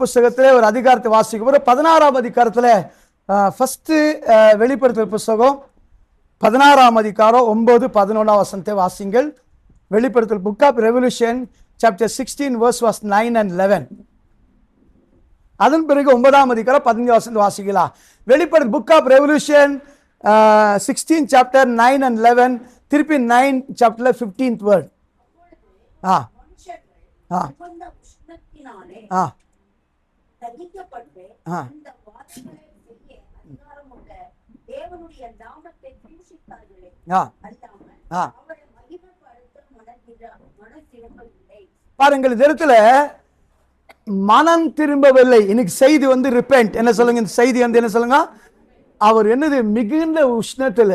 புஸ்தகத்திலே ஒரு அதிகாரத்தை வாசிக்கும். 16ஆம் அதிகாரத்தில் ஃபர்ஸ்ட் வெளிப்படுத்தல் புஸ்தகம் 16ஆம் அதிகாரம் 9-11 வசனத்தை வாசிங்கள். வெளிப்படுத்தல் book of revelation chapter 16 verse 9 and 11. அதன் பிறகு 9ஆம் அதிகாரம் 15 வசனத்தை வாசிக்கலாம். வெளிப்படுத்தல் book of revolution 16 chapter 9 and 11, திருப்பி 9 chapter 15th word. பாருங்கள், இந்த இடத்துல மனம் திரும்பவில்லை. இன்னைக்கு செய்தி வந்து ரிப்பென்ட். என்ன சொல்லுங்க? இந்த செய்தி வந்து என்ன சொல்லுங்க? அவர் என்னது மிகுந்த உஷ்ணத்துல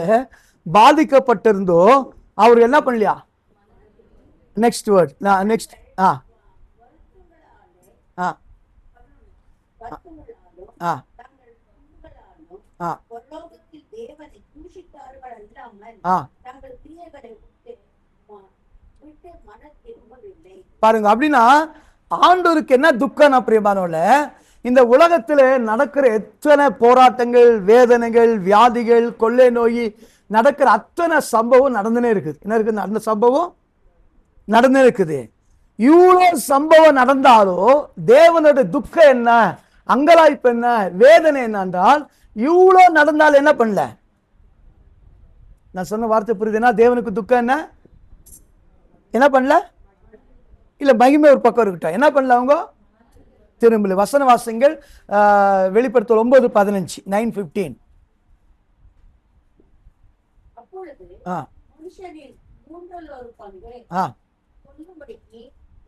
பாதிக்கப்பட்டிருந்தோ அவர் என்ன பண்ணலையா? நெக்ஸ்ட் வேர்ட், நெக்ஸ்ட் பாருங்க. அப்படின்னா ஆண்டவருக்கு என்ன துக்கம் பிரியமானவர்கள, இந்த உலகத்துல நடக்கிற எத்தனை போராட்டங்கள், வேதனைகள், வியாதிகள், கொள்ளை நோய் நடக்கிற அத்தனை சம்பவம் நடந்துனே இருக்குது. என்ன இருக்குது? அந்த சம்பவம் நடந்தே இருக்குது. இவ்வளோ சம்பவம் நடந்தாலும் தேவனுடைய துக்கம் என்ன, அங்கலாய்ப்பு என்ன, வேதனை என்னன்றால் இவ்வளோ நடந்தாலும் என்ன பண்ணல? நான் சொன்ன வார்த்தை புரியுதுன்னா, தேவனுக்கு துக்கம் என்ன, என்ன பண்ணல? இல்ல மகிமை ஒரு பக்கம் இருக்கட்டும், என்ன பண்ணல? அவங்க திரும்பல. வசன வாசங்கள் வெளிப்படுத்தல் 9:15, 9:15.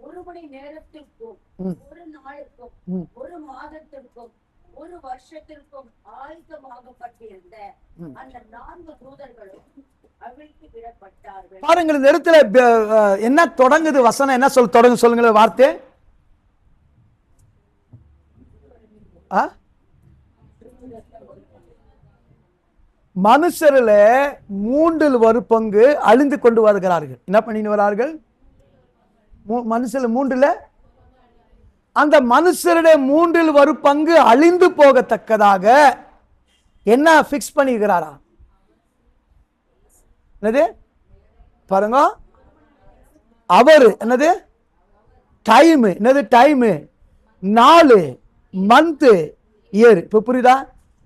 ஒரு மணி நேரத்திற்கும் ஒரு நாளுக்கும் ஒரு மாதத்திற்கும் ஒரு வருஷத்திற்கும் ஆயுதமாகப்பட்டிருந்த அந்த 4 தூதர்களும் அவிழ்த்து விடப்பட்டார்கள். பாருங்கள், இந்த இடத்துல என்ன தொடங்குது வசனம்? என்ன தொடங்கு சொல்லுங்க வார்த்தை. மனுஷர்ல 3/4 அழிந்து கொண்டு வருகிறார்கள். என்ன பண்ணிட்டு வரார்கள்? மனுஷர்ல 3 அந்த மனுஷருடைய 3/4 அழிந்து போகத்தக்கதாக என்ன பிக்ஸ் பண்ணிக்கிறாரா? என்னது பாருங்க, அவரு என்னது டைம், என்னது டைம், நாலு, மந்த், இயர். இப்ப புரியுதா?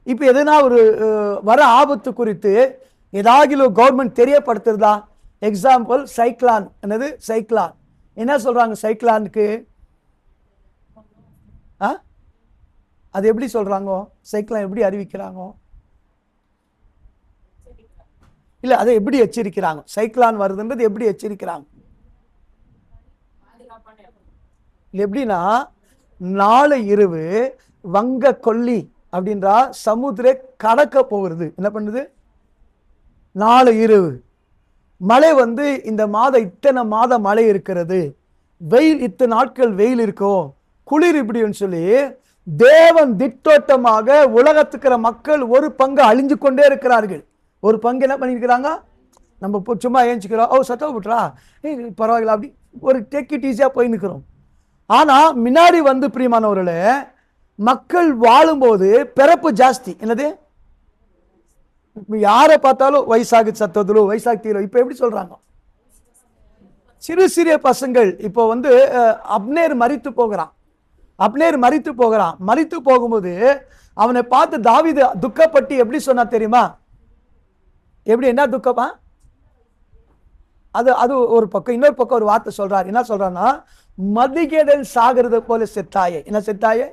இப்ப எதுனா ஒரு வர ஆபத்து குறித்து ஏதாவது கவர்மெண்ட் தெரியப்படுத்துறதா? Example cyclone. என்னது சைக்ளான்? என்ன சொல்றாங்க சைக்ளானுக்கு? அது எப்படி சொல்றாங்க? சைக்ளான் எப்படி அறிவிக்கிறாங்க? இல்ல, அதை எப்படி எச்சரிக்கிறாங்க? சைக்ளான் வருதுன்றது எப்படி எச்சரிக்கிறாங்க? எப்படின்னா, நாளை இரவு வங்க கொல்லி அப்படின்றா சமுத்திர கடக்க போகிறது. என்ன பண்ணுது? நாளை இரவு மழை வந்து இந்த மாதம் இத்தனை மாதம் மழை இருக்கிறது, வெயில் இத்தனை நாட்கள் வெயில் இருக்கும், குளிர் இப்படின்னு சொல்லி தேவன் திட்டோட்டமாக உலகத்துக்கிற மக்கள் ஒரு பங்கு அழிஞ்சு கொண்டே இருக்கிறார்கள். ஒரு பங்கு என்ன பண்ணிருக்கிறாங்க? நம்ம சும்மா ஏஞ்சிக்கிறோம், சத்தம் விட்டுறா, பரவாயில்ல, அப்படி ஒரு டேக் இட் ஈஸியா போய் நிற்கிறோம். ஆனா முன்னாடி வந்து பிரியமானவர்களே, மக்கள் வாழும்போது பிறப்பு ஜாஸ்தி. என்னது? யாரை பார்த்தாலும் வயசாகு சத்ததுலோ வயசாகிலோ. இப்ப எப்படி சொல்றாங்க? சிறு சிறிய பசங்கள் இப்போ வந்து அப்னேர் மரித்து போகிறான். அப்னேர் மரித்து போகிறான். மரித்து போகும்போது அவனை பார்த்து தாவீது துக்கப்பட்டு எப்படி சொன்னா தெரியுமா? எப்படி, என்ன துக்கமா? அது அது ஒரு பக்கம். இன்னொரு பக்கம் ஒரு வார்த்தை சொல்றாரு. என்ன சொல்றான்னா, மதிகேடன் சாகிறத போல செத்தாயே. என்ன செத்தாயே?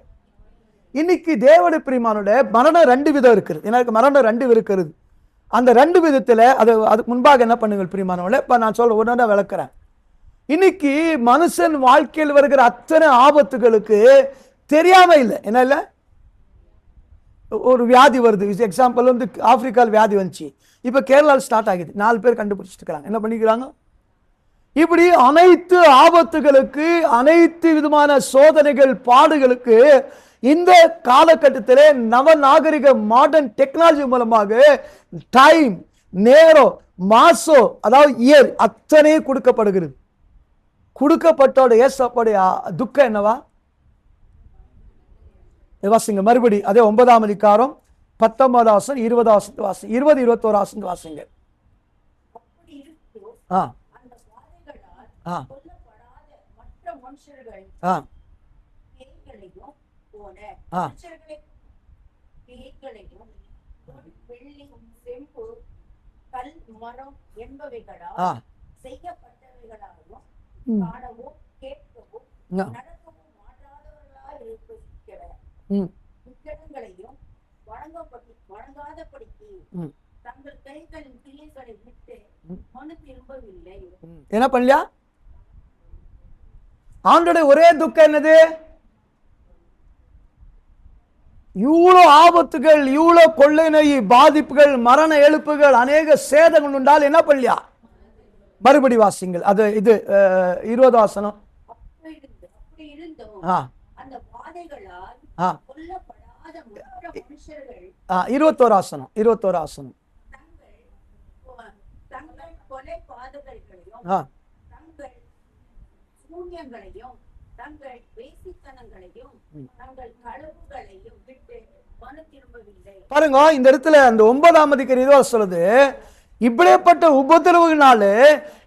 இன்னைக்கு தேவனுடைய பிரியமானுடைய மரணம் 2 விதம் இருக்குது. எனக்கு மரணம் 2 இருக்கிறது. அந்த 2 விதத்துல அதுக்கு முன்பாக என்ன பண்ணுங்கள் பிரியமானவர்களே, இப்ப நான் சொல்ல ஒன்னு விளக்குறேன். இன்னைக்கு மனுஷன் வாழ்க்கையில் வருகிற அத்தனை ஆபத்துகளுக்கு தெரியாம இல்லை. என்ன இல்லை? ஒரு வியாதி வருது. எக்ஸாம்பிள் வந்து ஆப்பிரிக்காவில் வியாதி வந்துச்சு, இப்ப கேரளாவில் ஸ்டார்ட் ஆகுது. 4 பேர் கண்டுபிடிச்சிட்டு இருக்காங்க. என்ன பண்ணிக்கிறாங்க? இப்படி அனைத்து ஆபத்துகளுக்கு, அனைத்து விதமான சோதனைகள், பாடுகளுக்கு இந்த காலகட்டத்திலே நவநாகரிக மாடர்ன் டெக்னாலஜி மூலமாக டைம், நேரம், மாசம், அதாவது இயர் அத்தனை கொடுக்கப்படுகிறது. கொடுக்கப்பட்டோட ஏசப்படைய துக்கம் என்னவா? வாசிங்க மறுபடி அதே 9ஆம் அதிகாரம் 19 வாசம் 20 வாசம் வாசி 20 21 வாசம் வாசிங்க. அப்படி இருக்கும் ஆ அந்த வாதைகளால் ஆ கொல்லப்படாத மற்ற மனுஷர்கள் ஆ பேய்களையும் போல ஆ. மனுஷர்களை பேய்களையும் பொன், வெள்ளி, செம்பு, கல், மரம் என்பவைகளால் ஆ செய்யப்பட்டவைகளாலும் ம். காணவோ கேட்கவோ ஆ. நடக்கவும் மாட்டாதவர்களாய் இருக்கிற ம் விக்கிரகங்களையும் வணங்காதபடிக்கு ம் தங்கள் கைகளின் கிரியைகளை விட்டு மனு திரும்பவில்லை. என்ன பண்ணலையா? ஆண்டோட ஒரே துக்கம் என்னது? இவ்வளோ ஆபத்துகள், இவ்வளோ கொள்ளை நோய் பாதிப்புகள், மரண எழுப்புகள், அநேக சேதங்கள் உண்டால் என்ன பண்ணலையா? மறுபடி வாசிங்கள். அது இது 20 வாசனம். அப்படி இருந்தும் ஆ அந்த வாதைகளால் ஆ கொல்லப்படாத மற்ற மனுஷர்கள் 21 வாசனம் 21 வாசனம். தங்கள் கொலை பாதகங்களையும் ஆ தங்கள் சூன்யங்களையும் தங்கள் வேசித்தனங்களையும் தங்கள் களவுகளையும் விட்டு மனு திரும்பவில்லை. பாருங்க, இந்த இடத்துல அந்த 9ஆம் அதிகாரம் சொல்லுது, இப்படிப்பட்ட உபத்திரவுனால,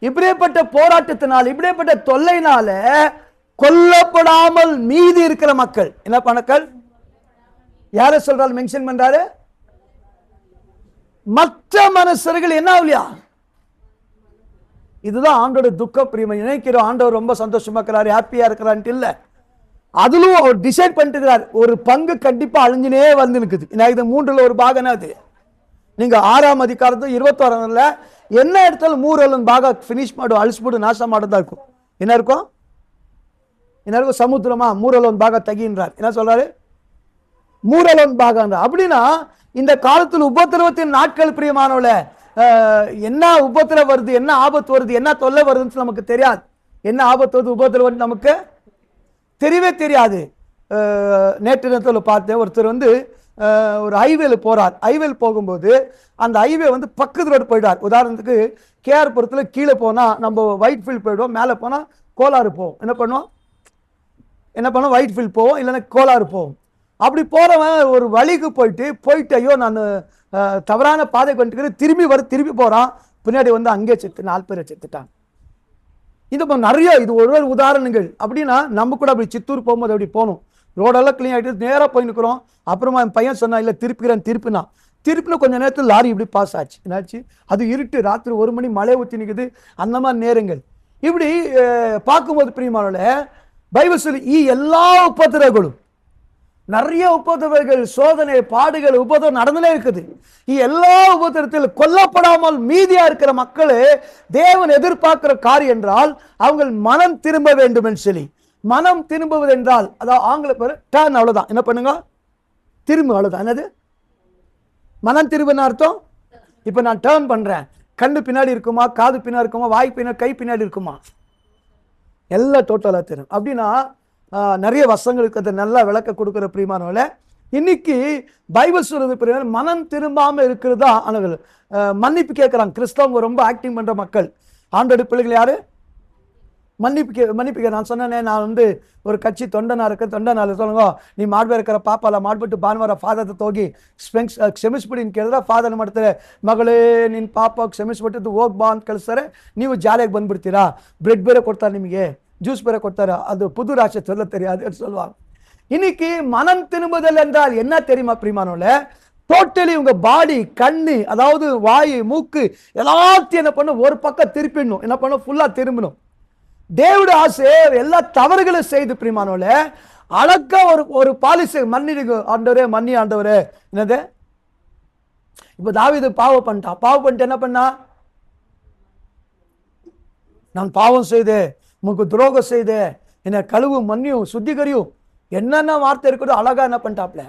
இப்படிப்பட்ட போராட்டத்தினால், இப்படிப்பட்ட தொல்லைனால கொல்லப்படாமல் மீதி இருக்கிற மக்கள் என்ன பண்ணக்கள்? யார சொல்றாரு? மென்ஷன் பண்றாரு. மற்ற மனுஷர்கள் என்ன ஆகலையா? இதுதான் ஆண்டோட துக்க பிரியமை. நினைக்கிறோம் ஆண்டவர் ரொம்ப சந்தோஷமா இருக்கிறாரு, ஹாப்பியா இருக்கிறான்ட்டு இல்ல. அதிலும் அவர் டிசைட் பண்ணிட்டு இருக்கிறார், ஒரு பங்கு கண்டிப்பா அழிஞ்சுனே வந்து இருக்குது. இது 3ல் ஒரு பாகம். அது நீங்க 6ஆம் அதிகாரத்து 21 என்ன எடுத்தாலும் 3 பாக பினிஷ் மாடு அழிச்சுப்போடு நாசம் மாடுதான் இருக்கும். என்ன இருக்கும்? என்ன இருக்கும்? சமுத்திரமா 3 பாக தகின்றார். என்ன சொல்றாரு? 3 பாகம். அப்படின்னா இந்த காலத்தில் உபத்திரவத்தின் நாட்கள் பிரியமானவள, என்ன உபத்திரம் வருது, என்ன ஆபத்து வருது, என்ன தொல்லை வருதுன்னு நமக்கு தெரியாது. என்ன ஆபத்து வருது, உபத்திரவம் நமக்கு தெரியவே தெரியாது. நேற்று நேரத்தில் பார்த்தேன், ஒருத்தர் ஒரு ஹைவேல போறார். ஹைவேல போகும்போது அந்த ஹைவே பக்கத்து ரோடு போயிட்டார். உதாரணத்துக்கு கேஆர்புரத்தில் கீழே போனா நம்ம ஒயிட் ஃபீல்ட் போயிடுவோம், மேலே போனா கோலாறு போவோம். என்ன பண்ணுவோம்? ஒயிட் ஃபீல்ட் போவோம், இல்லைன்னா கோலாறு போவோம். அப்படி போறவன் ஒரு வழிக்கு போயிட்டு ஐயோ நான் தவறான பாதை கொண்டு திரும்பி போறான். பின்னாடி அங்கே செத்து 4 பேரை செத்துட்டான். இது நிறைய, இது ஒரு உதாரணங்கள். அப்படின்னா நம்ம கூட அப்படி சித்தூர் போகும்போது அப்படி போகணும், ரோடெல்லாம் கிளீன் ஆகிட்டு நேராக போய் நிற்கிறோம். அப்புறமா என் பையன் சொன்னா இல்லை திருப்பினா கொஞ்ச நேரத்தில் லாரி இப்படி பாஸ் ஆச்சு. என்னாச்சு? அது இருட்டு, ராத்திரி 1 மணி, மழை ஊற்றி நிற்குது. அந்த மாதிரி நேரங்கள் இப்படி பார்க்கும்போது பிரியமானவர்களே, பைபிள் சொல்லி எல்லா உபத்திரவங்களும், நிறைய உபத்திரவங்கள், சோதனை, பாடுகள், உபத்திரம் நடந்துலே இருக்குது. எல்லா உபத்திரத்தில் கொல்லப்படாமல் மீதியா இருக்கிற மக்களே தேவன் எதிர்பார்க்கிற காரியம் என்றால் அவங்க மனம் திரும்ப வேண்டும் என்று சொல்லி. மனம் திரும்புவது என்றால் அதாவது ஆங்கில பேர் டர்ன். அவ்வளவுதான். என்ன பண்ணுங்க? திரும்ப. அவ்வளவுதான். என்னது மனம் திரும்புன்னு அர்த்தம்? இப்ப நான் டர்ன் பண்றேன், கண்ணு பின்னாடி இருக்குமா, காது பின்னாடி இருக்குமா, வாய் பின்னாடி, கை பின்னாடி இருக்குமா, எல்லாம் டோட்டலா தெரியும். அப்படின்னா நிறைய வசங்களுக்கு அதை நல்லா விளக்க கொடுக்கிற பிரியமானவர்களே, இன்னைக்கு பைபிள் சொல்றது பிரியமான மனம் திரும்பாம இருக்கிறதா. ஆனால் மன்னிப்பு கேட்கிறாங்க கிறிஸ்தவங்க, ரொம்ப ஆக்டிங் பண்ற மக்கள். ஆண்டோட பிள்ளைகள் யாரு மன்னிப்பு நான் சொன்னேனே, நான் ஒரு கட்சி தொண்டனா இருக்க, தொண்டனால சொல்லுங்க, ನೀ ಮಾಡ್ಬೇಕಾರೆ ಪಾಪ ಅಲ್ಲ ಮಾಡ್ಬಿಟ್ಟು ಭಾನುವಾರ ಫಾದರ್ ಹೋಗಿ ಕ್ಷಮಿಸ್ಬಿಡಿ ಅಂತ ಕೇಳಿದ್ರೆ ಫಾದರ್ ಮಾಡ್ತಾರೆ, ಮಗಳೇ ನಿನ್ನ ಪಾಪ ಕ್ಷಮಿಸ್ಬಿಟ್ಟು ಹೋಗಿ ಬಾ ಅಂತ ಕಳಿಸ್ತಾರೆ. ನೀವು ಜಾಲಿಯಾಗಿ ಬಂದ್ಬಿಡ್ತೀರಾ, ಬ್ರೆಡ್ ಬೇರೆ ಕೊಡ್ತಾರೆ, ನಿಮಗೆ ஜூஸ் ಬೇರೆ ಕೊಡ್ತಾರೆ, அது புது ராட்சை சொல்ல தெரியாது சொல்லுவாங்க. இன்னைக்கு மனம் திரும்புதல் என்றால் என்ன தெரியுமா பிரியமானவர்களே? டோட்டலி உங்க பாடி, கண்ணு, அதாவது வாய், மூக்கு எல்லாத்தையும் என்ன பண்ணும், ஒரு பக்கம் திருப்பிடணும். என்ன பண்ணும்? ஃபுல்லா திரும்பணும். தேவனுடைய ஆசை எல்லா தவறுகளை செய்து பிரியமானவர்களே அழகா ஒரு பாலிசி, மன்னிடுங்க ஆண்டவரே, மன்னி ஆண்டவரே. என்னது? இப்ப தாவீது பாவம் பண்ணிட்டு என்ன பண்ணா? நான் பாவம் செய்தேன், உனக்கு துரோகம் செய்தேன், என்ன கழுவு, மன்னியும், சுத்திகரியும், என்னென்ன வார்த்தை இருக்குதோ அழகா என்ன பண்ணிட்டாப்ல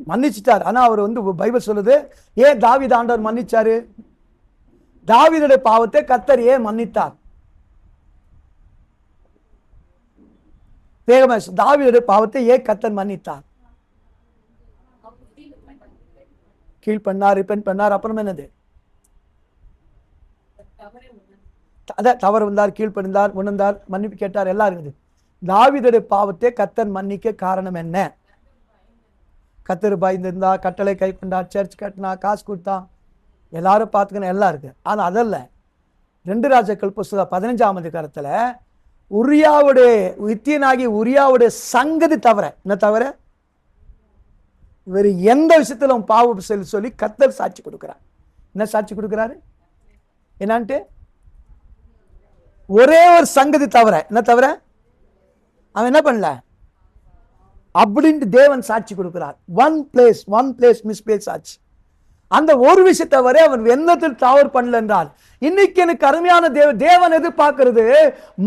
மன்னிச்சிட்டார். ஆனா அவர் பைபிள் சொல்லுது, ஏன் தாவீது ஆண்டவர் மன்னிச்சாரு? தாவீதுடைய பாவத்தை கர்த்தர் ஏன் மன்னித்தார்? தாவீதுடைய பாவத்தை ஏன் கர்த்தர் மன்னித்தார்? கீழ் பண்ணார், ரிப்பென்ட் பண்ணார். அப்புறம் என்னது? அதான் தவறு வந்தார், கீழ்ப்படிந்தார், உணர்ந்தார், மன்னிப்பு கேட்டார், எல்லாம் இருக்குது. தாவீதுடைய பாவத்தை கர்த்தர் மன்னிக்க காரணம் என்ன? கத்தர் பயந்திருந்தா, கட்டளை கை கொண்டா, சர்ச் கட்டினா, காசு கொடுத்தா, எல்லாரும் பார்த்துக்கணும், எல்லாம் இருக்கு. ஆனால் அதல்ல. 2 ராஜாக்கள் புஸ்தகம் 15ஆம் அதிகாரத்தில் உரியாவுடைய வித்தியனாகி உரியாவுடைய சங்கதி தவிர, என்ன தவிர வேறு எந்த விஷயத்திலும் பாவம் சொல்லி கத்தர் சாட்சி கொடுக்கிறார். என்ன சாட்சி கொடுக்கிறாரு? என்னான்ட்டு ஒரே ஒரு சங்கதி தவிர, என்ன தவிர அவன் என்ன பண்ணல அப்படின்ட்டு தேவன் சாட்சி கொடுக்கிறார். ஒன் பிளேஸ் மிஸ்பிளேஸ் ஆச்சு. அந்த ஒரு விஷயத்தை வரை அவன் எண்ணத்தில் தவறு பண்ணல என்றால், இன்னைக்கு எனக்கு அருமையான தேவன் எதிர்பார்க்கிறது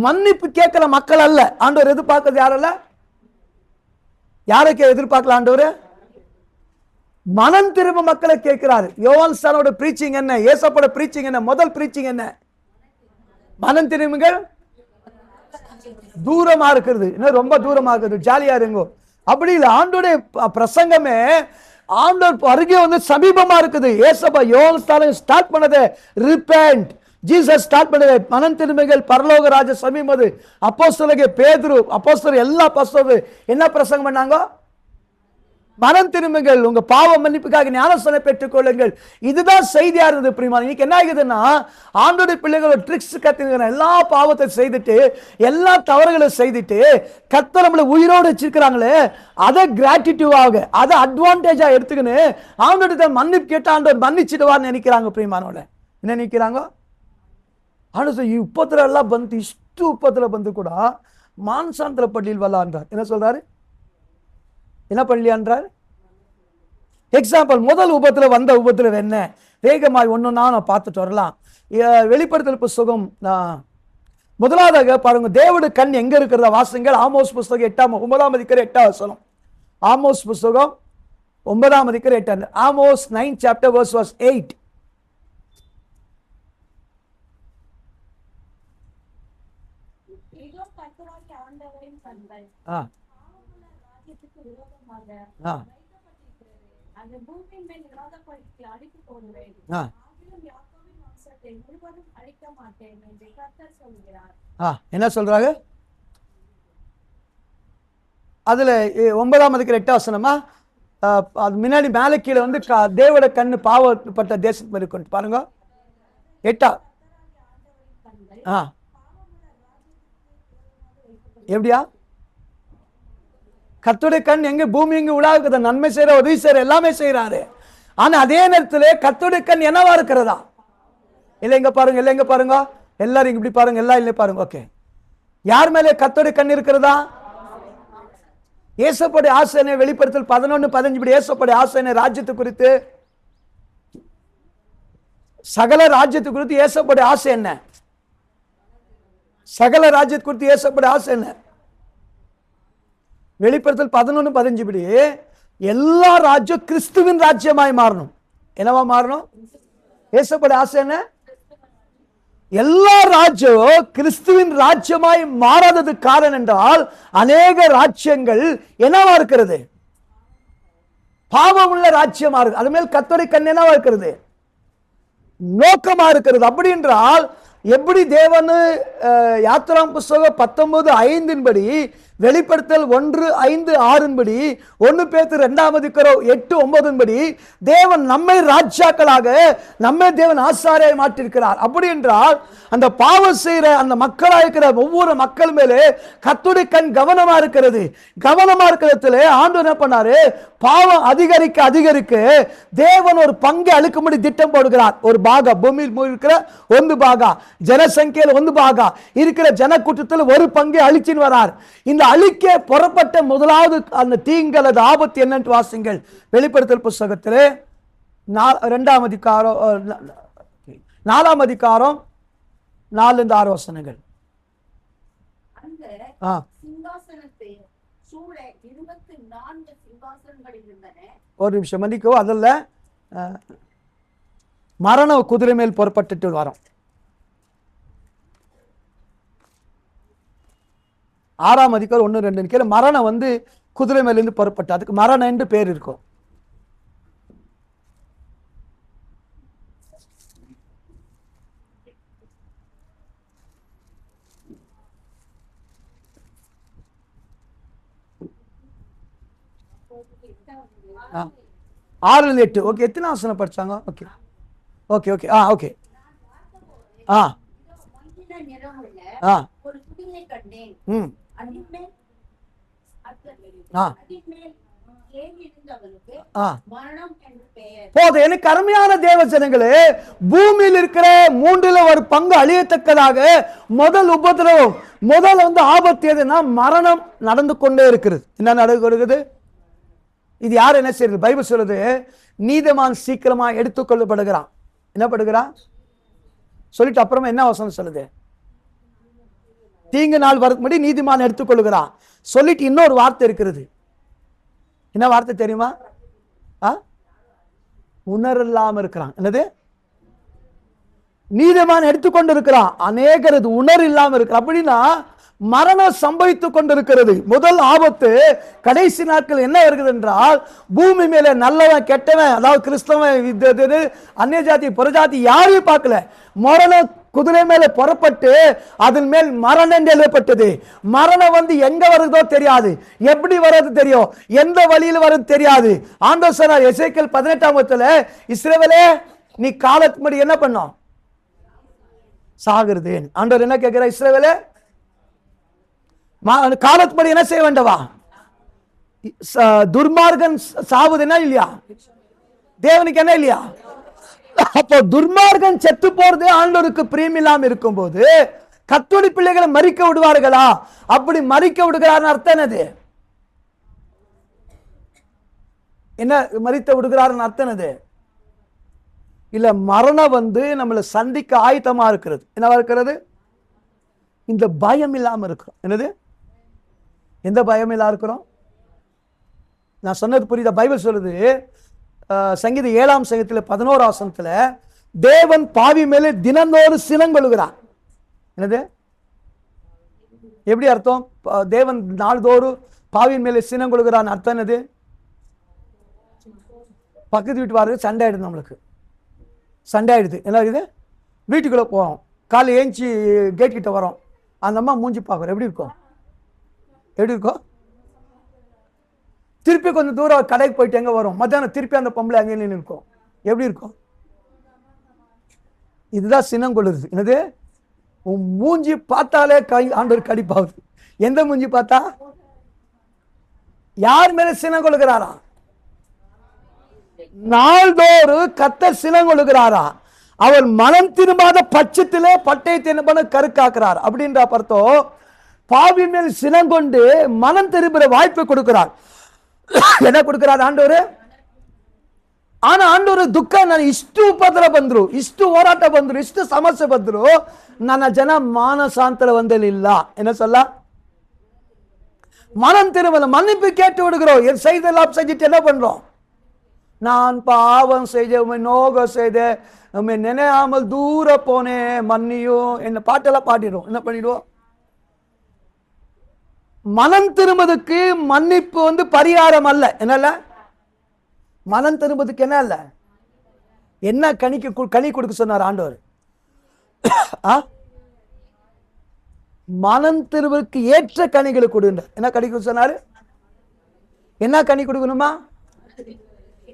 மன்னிப்பு கேட்கிற மக்கள் அல்ல. ஆண்டவர் எதிர்பார்க்கிறது யாரல்ல? யாருக்கு எதிர்பார்க்கல ஆண்டவர்? மனம் திரும்ப மக்களை கேட்கிறாரு. யோவான் ஸ்நானனோட பிரீச்சிங் என்ன? இயேசுவோட பிரீச்சிங் என்ன? முதல் பிரீச்சிங் என்ன? மனம் திரும்புங்கள். தூரமா இருக்கிறது, இன்னும் ரொம்ப தூரமா இருக்குது, ஜாலியா இருங்கோ அப்படி இல்லை. ஆண்டோடைய பிரசங்கமே ஆண்டவர் அருகே வந்து சமீபமா இருக்குது. ஏசப்பா யோவான் ஸ்நானம் ஸ்டார்ட் பண்ணது ரிப்பென்ட், ஜீசஸ் ஸ்டார்ட் பண்ணது மனம் திரும்புங்கள், பரலோக ராஜ்ய சமீபது. அப்போஸ்தலர் பேதுரு, அப்போஸ்தலர் எல்லா அப்போஸ்தலர் என்ன பிரசங்கம் பண்ணாங்க? மனம் திரும்புங்கள், உங்க பாவ மன்னிப்புக்காக ஞானஸ்நானம் பெற்றுக் கொள்ளுங்கள். இதுதான் செய்தியா இருந்தது பிரியமா. இன்னைக்கு என்ன ஆகுதுன்னா, ஆண்டோட பிள்ளைகள் ட்ரிக்ஸ் கத்துக்கிற எல்லா பாவத்தை செய்துட்டு, எல்லா தவறுகளை செய்துட்டு, கர்த்தர் நம்மளை உயிரோடு வச்சிருக்கிறாங்களே, அதை கிராட்டிடியூவாக, அதை அட்வான்டேஜா எடுத்துக்கின்னு ஆண்டோட மன்னிப்பு கேட்டு ஆண்டவர் மன்னிச்சிடுவார்னு நினைக்கிறாங்க பிரியமானோட. என்ன நினைக்கிறாங்க? ஆண்டு உப்பத்துல எல்லாம் வந்து இஷ்டு உப்பத்துல வந்து கூட மான்சாந்திர பள்ளியில் வரலான்றார். என்ன சொல்றாரு? என்ன பண்ணலையான்றார்? எக்ஸாம்பிள், முதல் உபத்துல வந்த உபத்துல என்ன வேகமாய் ஒன்னொன்னா நான் பார்த்துட்டு வரலாம். வெளிப்படுத்தல் புஸ்தகம் முதலாவதாக பாருங்க, தேவனுடைய கண் எங்க இருக்கிறதா வாசங்கள். ஆமோஸ் புஸ்தகம் 9ஆம் அதிகாரம் 8ஆம் வசனம். ஆமோஸ் புஸ்தகம் 9ஆம் அதிகாரம் 8. Amos 9 chapter verse 8. என்ன சொல்றாங்க அதுல? 9ஆம் அதிகாரம் 8ஆம் வசனமா? அது முன்னாடி மேலே கீழே வந்து தேவோட கண்ணு பாவப்பட்ட தேசத்து மாதிரி கொண்டு பாருங்க. 8. எப்படியா? கர்த்தருடைய கண் எங்க? பூமி எங்க உலாவுக்குது, நன்மை செய்யற, உதவி செய்யற, எல்லாமே செய்யறாரு. ஆனா அதே நேரத்தில் கர்த்தருடைய கண் என்னவா இருக்கிறதா? இல்ல இங்க பாருங்க, இல்ல இங்க பாருங்க, எல்லாரும் இப்படி பாருங்க, எல்லாம் இல்லை பாருங்க. ஓகே, யார் மேலே கர்த்தருடைய கண் இருக்கிறதா? இயேசுவுடைய ஆசை வெளிப்படுத்தல் 11:15 இயேசுவுடைய ஆசை ராஜ்யத்தை குறித்து, சகல ராஜ்யத்தை குறித்து இயேசுவுடைய ஆசை என்ன? சகல ராஜ்யத்தை குறித்து இயேசுவுடைய ஆசை என்ன? வெளிப்படுத்தல் 11:15 எல்லா ராஜ்யம் கிறிஸ்துவின் ராஜ்யமாய் மாறணும். என்னவா மாறணும்? இயேசுவுடைய ஆசை என்ன? எல்லா ராஜ்யம் கிறிஸ்துவின் ராஜ்யமாய் மாறாதது காரணம் என்றால், அநேக ராஜ்யங்கள் என்னவா இருக்கிறது? பாவம் உள்ள ராஜ்யமா இருக்கு. அது மேல் கர்த்தருடைய கண் என்னவா இருக்கிறது? நோக்கமா இருக்கிறது. அப்படி என்றால் எப்படி தேவன் யாத்திராம் புஸ்தகம் 19:5 படி, வெளிப்படுத்தல் 1:5-6 படி, 1 பேதுரு 2ஆம் அதிகாரம் 8-9 படி தேவன் நம்மை ராஜாக்களாக, நம்மை தேவன் ஆசாரியை மாற்றிருக்கிறார். அப்படி என்றால் அந்த பாவம் செய்கிற அந்த மக்களாக இருக்கிற ஒவ்வொரு மக்கள் மேலே கர்த்தருடைய கண் கவனமா இருக்கிறது. கவனமா இருக்கிறதுல ஆண்டவர் என்ன பண்ணாரு? பாவம் அதிகரிக்க அதிகரிக்க தேவன் ஒரு பங்கை அழிக்கும்படி திட்டம் போடுகிறார். ஒரு பாகா, பூமியில் இருக்கிற 1 பாகா, ஜனசங்கியில் 1 பாகா இருக்கிற ஜனக்கூட்டத்தில் ஒரு பங்கை அழிச்சின்னு வரார். இந்த அழிக்க புறப்பட்ட முதலாவது அந்த தீங்கு அல்லது ஆபத்து என்னன்னு வாசிங்கள். வெளிப்படுத்தல் புஸ்தகத்திலே 2ஆம் அதிகாரம் 4ஆம் அதிகாரம் 4-6 வசனங்கள். ஒரு நிமிஷம் மன்னிக்கோ, அதில் மரண குதிரை மேல் புறப்பட்டுட்டு வரோம். 6ஆம் அதிகாரம் 1-2 கீழே மரணம் வந்து குதிரை மேலிருந்து புறப்பட்டு, அதுக்கு மரணம் என்று பேர் இருக்கும். 6-8. ஓகே, எத்தனை வசனம் படிச்சாங்க? ஓகே ஓகே ஓகே ஓகே மங்கின நிறமுள்ள ஒரு குதிரை கண்டேன். அதின்மேல் ஏறியிருந்தவனுக்கு மரணம் என்று பெயர். போதும். எனக்கு அருமையான தேவஜனங்களே, பூமியில் இருக்கிற 1/3 அழியத்தக்கதாக முதல் உபத்திரவம், முதல் ஆபத்து எதுனா மரணம் நடந்து கொண்டே இருக்கிறது. என்ன நடந்து கொடுக்குது? இது யார் என்ன செய்யறது? பைபிள் சொல்றது, நீதிமான் சீக்கிரமா எடுத்துக்கொள்ளப்படுகிறான். என்ன படுகிறான் சொல்லிட்டு அப்புறமா என்ன வசனம் சொல்லுது? தீங்கு நாள் வரக்கு முன்னாடி நீதிமான் எடுத்துக்கொள்கிறான் சொல்லிட்டு இன்னொரு வார்த்தை இருக்கிறது. என்ன வார்த்தை தெரியுமா? உணரில்லாம இருக்கிறான். என்னது? நீதிமான் எடுத்துக்கொண்டு இருக்கிறான், அநேகரது உணர் இல்லாம இருக்கிறான். அப்படின்னா மரணம் சம்பவித்துக் கொண்டிருக்கிறது. முதல் ஆபத்து கடைசி நாட்கள் என்ன வருகிறது என்றால், பூமி மேல நல்லவன் கெட்டவன், அதாவது கிறிஸ்தவன் அந்நிய ஜாதி புறஜாதி யாரையும் பார்க்கல. மரணம் குதிரை மேல புறப்பட்டு அதன் மேல் மரணம் எழுதப்பட்டது. மரணம் எங்க வருதோ தெரியாது, எப்படி வர்றது தெரியும், எந்த வழியில் வர்றது தெரியாது. ஆண்டவர் சொன்னார் எசேக்கியேல் 18 இஸ்ரவேலே நீ காலத்துக்கு முன்னாடி என்ன பண்ணோம்? சாகிறது. ஆண்டவர் என்ன கேட்கிறார்? இஸ்ரவேலே காலத்துப்படி என்ன செய்ய வேண்டவா? துர்மார்கன் சாவுதுன்னா இல்லையா? தேவனுக்கு என்ன இல்லையா? அப்போ துர்மார்கன் செத்து போறது ஆண்டவருக்கு பிரியமில்லாம இருக்கும் போது கர்த்தருடைய பிள்ளைகளை மரிக்க விடுவார்களா? அப்படி மரிக்க விடுகிறார் அர்த்தம் என்னது? என்ன மரித்த விடுகிறார் அர்த்தம் என்னது? இல்ல, மரணம் நம்மளை சந்திக்க ஆயத்தமா இருக்கிறது. என்னவா இருக்கிறது? இந்த பயம் இல்லாம இருக்கிறோம். என்னது? எந்த பயம் இல்லாம இருக்கிறோம்? நான் சொன்னது புரியுதா? பைபிள் சொல்லுது, சங்கீதம் 7ஆம் சங்கீதத்தில் 11ஆம் வசனத்துல, தேவன் பாவி மேலே தினந்தோறும் சினங்கொள்கிறார். என்னது? எப்படி அர்த்தம்? தேவன் நாள்தோறும் பாவியின் மேலே சினங்கொள்கிறான் அர்த்தம் என்னது? பக்கத்து வீட்டு வாரது சண்டை ஆயிடுது, நம்மளுக்கு சண்டை ஆயிடுது. என்ன இது? வீட்டுக்குள்ள போவோம், காலை ஏஞ்சி கேட் கிட்ட வரோம், அந்த அம்மா மூஞ்சி பார்க்குறோம், எப்படி இருக்கும்? எப்படி இருக்கும்? திருப்பி கொஞ்சம் தூரம் கடைக்கு போயிட்டு எங்க வரும், மத்தியானம் திருப்பி அந்த பொம்பளை அங்கே நின்று இருக்கும், எப்படி இருக்கும்? இதுதான் சினம் கொள்ளுறது. என்னது? உன் மூஞ்சி பார்த்தாலே ஆண்டவர் கடிப்பாகுது. எந்த மூஞ்சி பார்த்தா? யார் மேல சினம் கொள்ளுகிறாரா? நாள்தோறும் கர்த்தர் சினம் கொள்ளுகிறாரா? அவர் மனம் திரும்பாத பட்சத்திலே பட்டை தினப்பன கருக்காக்குறார். அப்படின்ற அர்த்தம், பாவியின் மேல் சினம் கொண்டு மனம் திரும்புற வாய்ப்பை கொடுக்கிறார். என்ன கொடுக்கிறார் ஆண்டவர்? ಆನ ಆಂಡವರು ದುಃಖ ನಾನು ಇಷ್ಟು ಉಪದ್ರ ಬಂದ್ರು, ಇಷ್ಟು ಹೋರಾಟ ಬಂದ್ರು, ಇಷ್ಟು ಸಮಸ್ಯೆ ಬಂದ್ರು, ನನ್ನ ಜನ மானசாந்தர வந்தலில்ல. என்ன சொல்ல? மனம் திரும்பல, மன்னிப்பு கேட்டு விடுகிறோம். செய்தெல்லாம் செஞ்சுட்டு என்ன பண்றோம்? நான் பாவம் செய்தேன், உண்மை நோக செய்தேன், உண்மை நினையாமல் தூர போனேன், மன்னியும் என்ன பாட்டெல்லாம் பாடிடும். என்ன பண்ணிடுவோம்? மனம் திரும்பதுக்கு மன்னிப்பு பரிகாரம் அல்ல. என்னல்ல? மனம் திரும்பதுக்கு என்ன அல்ல? என்ன கனி கொடுக்க சொன்னார் ஆண்டவர்? மனம் திரும்புக்கு ஏற்ற கனிகளை கொடுங்க. என்ன கனி கொடுக்க சொன்னாரு? என்ன கனி கொடுக்கணுமா?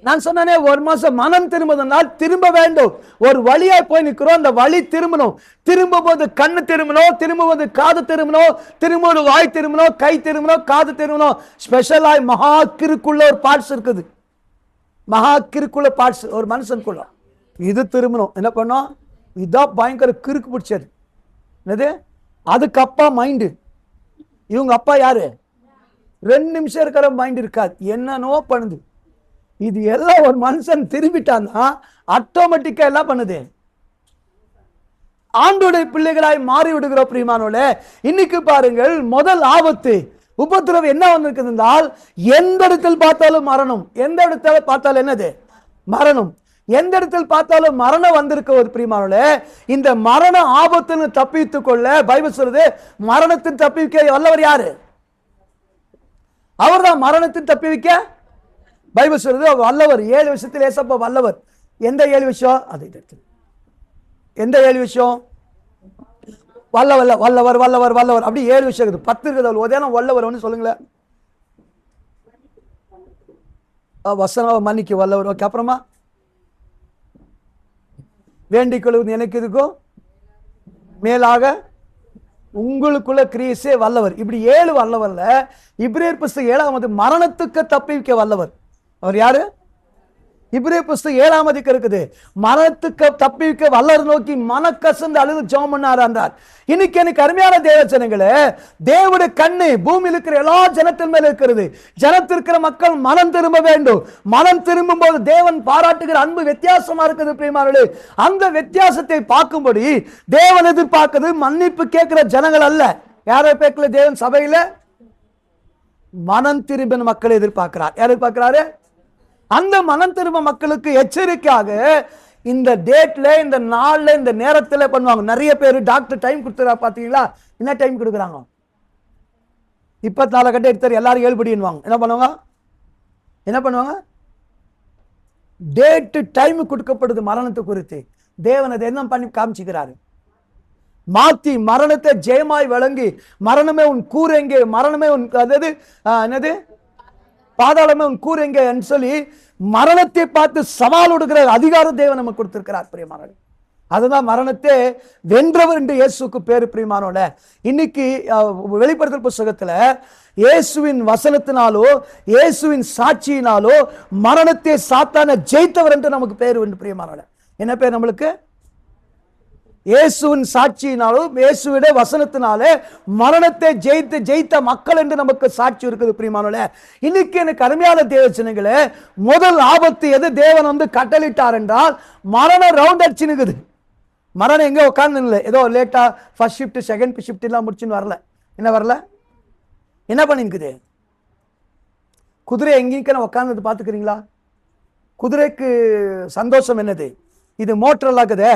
நான் சொன்னேனே, ஒரு மாசம் மனம் திரும்புவதனால் திரும்ப வேண்டும். ஒரு வழியா போய் நிற்கிறோம், அந்த வழி திரும்பணும். திரும்பும்போது கண்ணு திரும்பணும், திரும்பும்போது காது திரும்பணும், திரும்பும்போது வாய் திரும்பணும், கை திரும்பணும், காது திரும்பணும். ஸ்பெஷலாய் மகா கிருக்குள்ள ஒரு பார்ட்ஸ் இருக்குது. மகா கிருக்குள்ள பார்ட்ஸ் ஒரு மனுஷனுக்குள்ள இது திரும்பணும். என்ன பண்ணோம்? இதான் பயங்கர கிறுக்கு பிடிச்சது. என்னது? அதுக்கு அப்பா மைண்டு. இவங்க அப்பா யாரு? 2 நிமிஷம் இருக்கிற மைண்ட் இருக்காது, என்னன்னோ பண்ணுது. இது எல்லாம் ஒரு மனுஷன் திரும்பிட்டான்னா ஆட்டோமேட்டிக்கா எல்லாம் பண்ணுது. ஆண்டோடைய பிள்ளைகளாய் மாறி விடுகிற பிரியமானவர்களே, இன்னைக்கு பாருங்கள், முதல் ஆபத்து உபத்திரவம் என்ன வந்திருக்குது என்றால், எந்த இடத்தில் பார்த்தாலும் மரணம். எந்த இடத்துல பார்த்தாலும் என்னது? மரணம். எந்த இடத்தில் பார்த்தாலும் மரணம் வந்திருக்க ஒரு பிரியமானவர்களே, இந்த மரண ஆபத்துன்னு தப்பித்துக் கொள்ள பைபிள் சொல்றது, மரணத்தின் தப்பிக்க வல்லவர் யாரு? அவர்தான் மரணத்தின் தப்பி வைக்க பைபிள் சொல்றது வல்லவர். 7 விஷயத்தில் ஏசப்பா வல்லவர். எந்த 7 விஷயம்? அது எந்த 7 விஷயம்? வல்லவல்ல வல்லவர் வல்லவர் வல்லவர் அப்படி 7 விஷயம் இருக்குது. 10 இருக்குது. வல்லவர் சொல்லுங்களேன். வசனம் மன்னிக்க வல்லவர். ஓகே, அப்புறமா வேண்டிக் கொள்வது எனக்கு இதுக்கும் மேலாக உங்களுக்குள்ள கிரியைசே வல்லவர். இப்படி 7 வல்லவர்ல இப்ரேயர் புஸ்தகம் 7 மரணத்துக்கு தப்பிக்க வல்லவர். அவர் யாரு? இப்ரேயர் புஸ்தகம் 7 இருக்குது. மரணத்துக்கு தப்பிக்க வல்லவர் நோக்கி மனக்கசந்து அழுது ஜெபம் பண்ணார் என்றார். இன்னைக்கு எனக்கு அருமையான தேவஜனங்களே, தேவனுடைய கண்ணு பூமியில் இருக்கிற எல்லா ஜனத்தின் மேல இருக்கிறது. ஜனத்திற்கிற மக்கள் மனம் திரும்ப வேண்டும். மனம் திரும்பும் போது தேவன் பாராட்டுகிற அன்பு வித்தியாசமா இருக்குது பிரியமானவர்களே. அந்த வித்தியாசத்தை பார்க்கும்படி தேவன் எதிர்பார்க்கிறது மன்னிப்பு கேட்கிற ஜனங்கள் அல்ல. யாரை பேக்கல தேவன் சபையில மனம் திரும்பின மக்களை எதிர்பார்க்கிறார். யார் எதிர்பார்க்கிறாரு? அந்த மனம் திரும்ப மக்களுக்கு எச்சரிக்கையாக இந்த டேட்ல, இந்த நாள்ல, இந்த நேரத்துல பண்ணுவாங்க. நிறைய பேர் டாக்டர் டைம் கொடுத்துறா பாத்தீங்களா? என்ன டைம் கொடுக்குறாங்க? 24 கட்ட எடுத்து எல்லாரும் 7 படிவாங்க. என்ன பண்ணுவாங்க? என்ன பண்ணுவாங்க? டேட் டைம் கொடுக்கப்படுது மரணத்தை குறித்து. தேவன் அதை என்ன பண்ணி காமிச்சுக்கிறாரு? மாத்தி மரணத்தை ஜெயமாய் வழங்கி, மரணமே உன் கூர் எங்கே, மரணமே உன் அதாவது என்னது பாதாளமே உன் கூர் எங்கே சொல்லி மரணத்தை பார்த்து சவால் விடுகிற அதிகாரம் தேவன் நமக்கு கொடுத்திருக்கிறார் பிரியமானவர்களே. அதுதான் மரணத்தை வென்றவர் என்று இயேசுக்கு பேரு பிரியமானோட. இன்னைக்கு வெளிப்படுத்தல் புத்தகத்துல இயேசுவின் வசனத்தினாலோ இயேசுவின் சாட்சியினாலோ மரணத்தை சாத்தான ஜெயித்தவர் என்று நமக்கு பேரு என்று பிரியமானோட. என்ன பேர் நம்மளுக்கு? இயேசுவின் சாட்சியினாலும் இயேசுவிட வசனத்தினாலே மரணத்தை ஜெயித்த மக்கள் என்று நமக்கு சாட்சி இருக்குது பிரியமானவர்களே. இன்னைக்கு எனக்கு அருமையான தேவச்சனங்களே, முதல் ஆபத்து எது தேவன் கட்டளிட்டார் என்றால் மரண ரவுண்ட் அடிச்சுனுக்குது. மரணம் எங்க உட்கார்ந்து இல்லை, ஏதோ லேட்டா ஃபர்ஸ்ட் ஷிஃப்ட் செகண்ட் ஷிஃப்ட் எல்லாம் முடிச்சுன்னு வரல. என்ன வரல? என்ன பண்ணிருக்குது? குதிரை எங்கேயும் உட்கார்ந்து பார்த்துக்கிறீங்களா? குதிரைக்கு சந்தோஷம் என்னது? இது மோட்டர் ஆகுதே.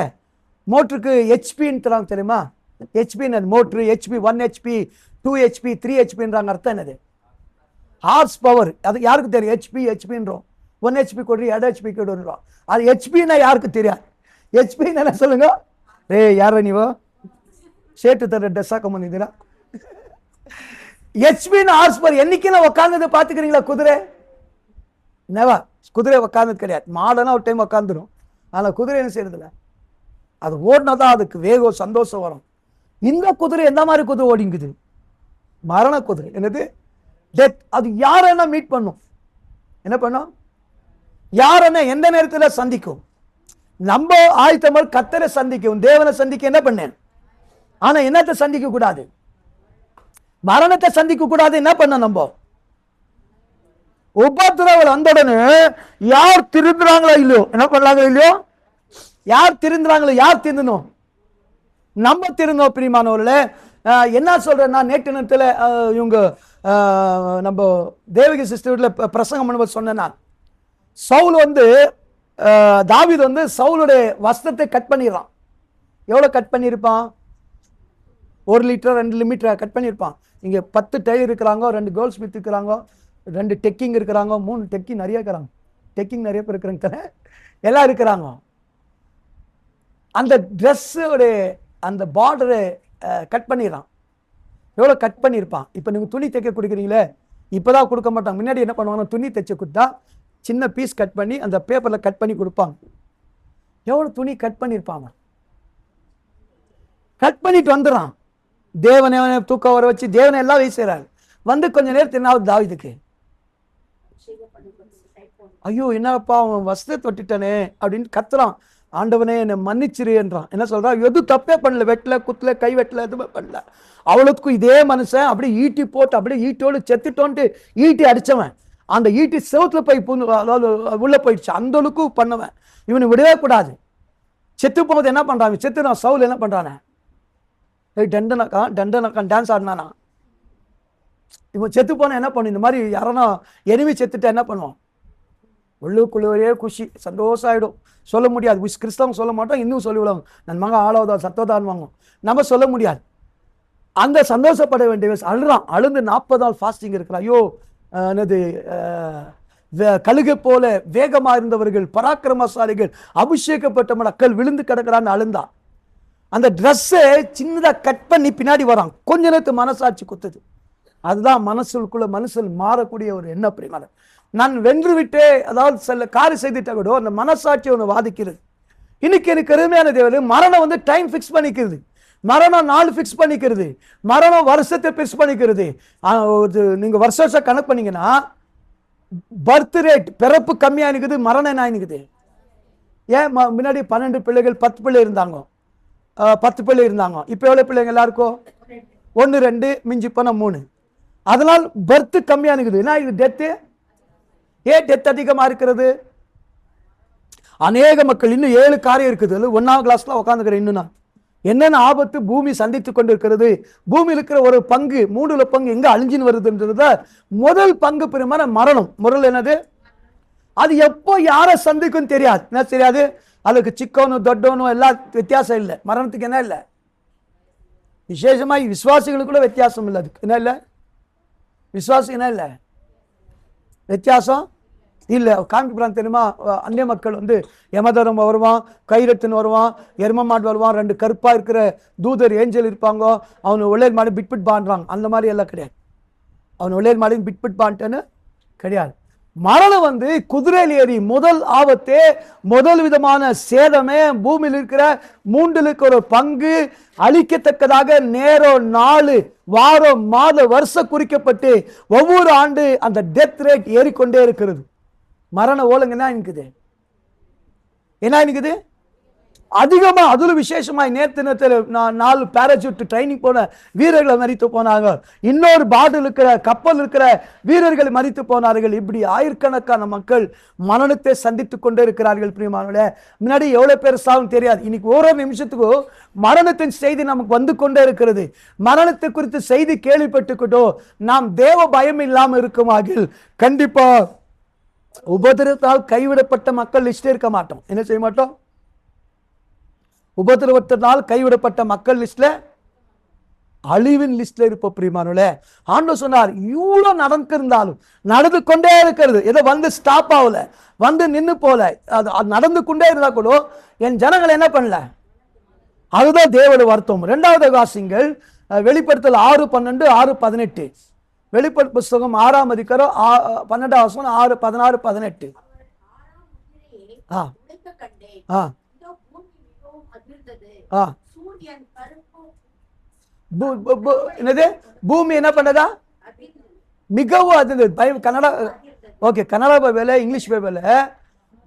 மோட்டருக்கு ஹெச்பின்னு தராங்க தெரியுமா? ஹெச்பின்னு மோட்ரு ஹெச்பி 1 HP 2 HP 3 HPன்றாங்க. அர்த்தம் என்னது? Horse power. அது யாருக்கு தெரியும்? ஹெச்பின்றோம். 1 HP கொடு 2 HP கொடுறோம். அது ஹெச்பின்னா யாருக்கு தெரியாது? ஹெச்பின்னு என்ன சொல்லுங்க? யார நீவோ சேட்டு தர ட்ரெஸ்ஸா கம்மந்தீங்களா? ஹெச்பின்னு ஹார்ஸ் பவர். என்னைக்கு உட்கார்ந்தது பார்த்துக்கிறீங்களா? குதிரை என்னவா? குதிரை உட்கார்ந்தது கிடையாது. மாடனா ஒரு டைம் உட்காந்துடும். ஆனால் குதிரை என்ன செய்யறதில்ல. அது ஓடினாதான் அதுக்கு வேகம் சந்தோஷம் வரும். இந்த குதிரை எந்த மாதிரி குதிரை ஓடிங்குது? மரண குதிரை. என்னது? டெத். அது யாரன்னா மீட் பண்ணும். என்ன பண்ணும்? யாரன்னா எந்த நேரத்தில் சந்திக்கும்? நம்ம ஆயத்தமல் கர்த்தரை சந்திக்கும், தேவனை சந்திக்க என்ன பண்ணேன்? ஆனா என்னத்தை சந்திக்க கூடாது? மரணத்தை சந்திக்க கூடாது. என்ன பண்ண? நம்ம உபத்திரவல் வந்தவுடனே யார் திருந்துறாங்களோ இல்லையோ, என்ன பண்ணலாங்களோ இல்லையோ, யார் திருந்துறாங்களோ, யார் திருந்தணும்? நம்ம திருந்தோம் பிரியமானவர்களே. என்ன சொல்றேன்னா, நேற்று நேரத்தில் இவங்க நம்ம தேவகி சிஸ்டர்ல பிரசங்கம் பண்ணும்போது சொன்னேன்னா, சவுல் தாவீது சவுலுடைய வஸ்திரத்தை கட் பண்ணிடுறான். எவ்வளவு கட் பண்ணியிருப்பான்? 1 லிட்டர் 2 லிட்டர் கட் பண்ணியிருப்பான். இங்க 10 டெய்லர் இருக்கிறாங்க, 2 கோல்ட் ஸ்மித் இருக்கிறாங்க, 2 டெக்கிங் இருக்கிறாங்க, 3 டெக்கிங் நிறைய இருக்கிறாங்க. டெக்கிங் நிறைய பேர் இருக்கிறாங்க, எல்லாம் இருக்கிறாங்க. அந்த ட்ரெஸ்ஸோட அந்த பார்டரை கட் பண்ணிடுறான். எவ்வளோ கட் பண்ணியிருப்பான்? இப்போ நீங்கள் துணி தைக்க கொடுக்குறீங்களே, இப்போதான் கொடுக்க மாட்டாங்க. முன்னாடி என்ன பண்ணுவாங்கன்னா, துணி தைச்சு கொடுத்தா சின்ன பீஸ் கட் பண்ணி அந்த பேப்பரில் கட் பண்ணி கொடுப்பாங்க. எவ்வளோ துணி கட் பண்ணியிருப்பாங்க? கட் பண்ணிட்டு வந்துடுறான். தேவனை தூக்கம் வர வச்சு தேவனை எல்லாம் வீசுறாரு. கொஞ்ச நேரத்தில் என்ன ஆகுது தாவீதுக்கு? ஐயோ என்னப்பா அவன் வஸ்திரத்தை தொட்டுட்டானே அப்படின்னு கத்துறான். ஆண்டவனே என்னை மன்னிச்சிரு என்றான். என்ன சொல்றான்? எது தப்பே பண்ணல, வெட்டல குத்துல கை வெட்டல, எதுவுமே பண்ணல. அவளுக்கும் இதே மனுஷன் அப்படியே ஈட்டி போட்டு அப்படியே ஈட்டியோடு செத்துட்டோன்ட்டு ஈட்டி அடிச்சவன். அந்த ஈட்டி செவத்துல போய் உள்ள போயிடுச்சு. அந்த அளவுக்கு பண்ணவன். இவனை விடவே கூடாது. செத்து போகும்போது என்ன பண்றான்? செத்து நான் சவுல் என்ன பண்றானே, டண்டனக்கா டான்ஸ் ஆடினானா? இவன் செத்து போனா என்ன பண்ணும்? இந்த மாதிரி யாரனா எனிமி செத்துட்டா என்ன பண்ணுவான்? உள்ளுக்குள்ளே குஷி சந்தோஷம் ஆகிடும். சொல்ல முடியாது. கிறிஸ்தவங்க சொல்ல மாட்டோம், இன்னும் சொல்லிவிடுவாங்க, நன் மகன் ஆளாவதா சத்தோதான் வாங்கும். நம்ம சொல்ல முடியாது. அந்த சந்தோஷப்பட வேண்டிய அழுறான். அழுந்து 40 நாள் ஃபாஸ்டிங் இருக்கிறான். ஐயோ என்னது கழுகை போல வேகமாக இருந்தவர்கள், பராக்கிரமசாலிகள், அபிஷேகப்பட்ட மக்கள் விழுந்து கிடக்கிறான்னு அழுந்தான். அந்த ட்ரெஸ்ஸை சின்னதாக கட் பண்ணி பின்னாடி வரான். கொஞ்ச நேரத்து மனசாட்சி குத்துது. அதுதான் மனசுக்குள்ள மனுஷன் மாறக்கூடிய ஒரு எண்ண பிரியமான. நான் வென்று விட்டே, அதாவது சில காரியம் செய்துட்டா கூட அந்த மனசாட்சி ஒன்று வாதிக்கிறது. இன்னைக்கு எனக்கு அருமையான தேவனே, மரணம் வந்து டைம் ஃபிக்ஸ் பண்ணிக்கிறது, மரணம் நாள் ஃபிக்ஸ் பண்ணிக்கிறது, மரணம் வருஷத்தை ஃபிக்ஸ் பண்ணிக்கிறது. நீங்க வருஷம் கணக்கு பண்ணீங்கன்னா பர்த் ரேட் பிறப்பு கம்மியா இருக்குது, மரணம் என்ன இருக்குது. ஏன் முன்னாடி 12 பிள்ளைகள் 10 பிள்ளை இருந்தாங்க, 10 பிள்ளை இருந்தாங்க. இப்போ எவ்வளவு பிள்ளைங்க எல்லாருக்கும்? 1 2 மிஞ்சி போன 3. அதனால் பர்த் கம்மியா இருக்குது. என்ன இது டெத்து? ஏன் டெத் அதிகமா இருக்கிறது? அநேக மக்கள் இன்னும் 7 காரியம் இருக்குது. 1ஆம் கிளாஸ்ல உட்காந்துக்கிறேன். இன்னும் நான் என்னென்ன ஆபத்து பூமி சந்தித்துக் கொண்டிருக்கிறது, பூமியில் இருக்கிற ஒரு பங்கு 3 பங்கு எங்க அழிஞ்சின்னு வருதுன்றத முதல் பங்கு பெருமான மரணம். முதல் என்னது? அது எப்போ யாரை சந்திக்கும் தெரியாது. என்ன தெரியாது? அதுக்கு சிக்கனும் தொட்டோனும் எல்லாம் வித்தியாசம் இல்லை. மரணத்துக்கு என்ன இல்லை? விசேஷமா விசுவாசிகளுக்குள்ள வித்தியாசம் இல்லை. அதுக்கு என்ன இல்லை? விசுவாசி என்ன இல்லை? வித்தியாசம் இல்லை. காமிக்கிறான் தெரியுமா? அந்நிய மக்கள் வந்து யமதரம் வருவான், கைரத்துன்னு வருவான், எரும மாடு வருவான், 2 கருப்பா இருக்கிற தூதர் ஏஞ்சல் இருப்பாங்க. அவனு ஒளே மாடு பிட்பிட் பான்றாங்க. அந்த மாதிரி எல்லாம் கிடையாது. அவன் ஒளே மாடு பிட்பிட் பான்ட்டேன்னு கிடையாது. மரணம் வந்து குதிரையில் ஏறி முதல் ஆபத்தே, முதல் விதமான சேதமே, பூமியில் இருக்கிற 3 பங்கு அழிக்கத்தக்கதாக நேரம், நாள், வாரம், மாத, வருஷம் குறிக்கப்பட்டு ஒவ்வொரு ஆண்டு அந்த டெத் ரேட் ஏறிக்கொண்டே இருக்கிறது. மரண ஓலங்க என்ன இருக்குது? என்ன இருக்குது? அதிகமா. அதுல விசேஷமா நேரத்தில் நான் 4 பேராசூட் ட்ரைனிங் போன வீரர்களை மரித்து போனாங்க. இன்னொரு பாட்டில் இருக்கிற கப்பல் இருக்கிற வீரர்கள் மரித்து போனார்கள். இப்படி ஆயிரக்கணக்கான மக்கள் மரணத்தை சந்தித்துக் கொண்டே இருக்கிறார்கள். பிரியமானவர்களே, முன்னாடி எவ்வளவு பேர் சாவும் தெரியாது. இன்னைக்கு ஒரு நிமிஷத்துக்கு மரணத்தின் செய்தி நமக்கு வந்து கொண்டே இருக்கிறது. மரணத்தை குறித்து செய்தி கேள்விப்பட்டுக்கிட்டோ நாம் தேவ பயம் இல்லாமல் இருக்குமாகில் கண்டிப்பா உபதிரத்தால் கைவிடப்பட்ட மக்கள் லிஸ்டே இருக்க மாட்டோம். என்ன செய்ய மாட்டோம்? உபதிரவத்தினால் கைவிடப்பட்ட மக்கள் லிஸ்ட்ல, அழிவின் லிஸ்ட்ல இருப்போம். பிரியமானவர்களே, ஆண்டவர் சொன்னார், இவ்வளவு நடந்திருந்தாலும் நடந்து கொண்டே இருக்கிறது. ஏதோ வந்து ஸ்டாப் ஆகல, வந்து நின்று போல, அது நடந்து கொண்டே இருந்தா கூட என் ஜனங்கள் என்ன பண்ணல. அதுதான் தேவனுடைய வருத்தம். 2வது வாசிங்கள் வெளிப்படுத்தல் 6:12 6:18. வெளிப்படுத்த புஸ்தகம் 6ஆம் அதிகாரம் 12ஆம் வசனம் 6 16 18. என்னது? பூமி என்ன பண்ணதா? மிகவும் அதிர்ந்தது. Kannada okay, Kannada Bible, English Bible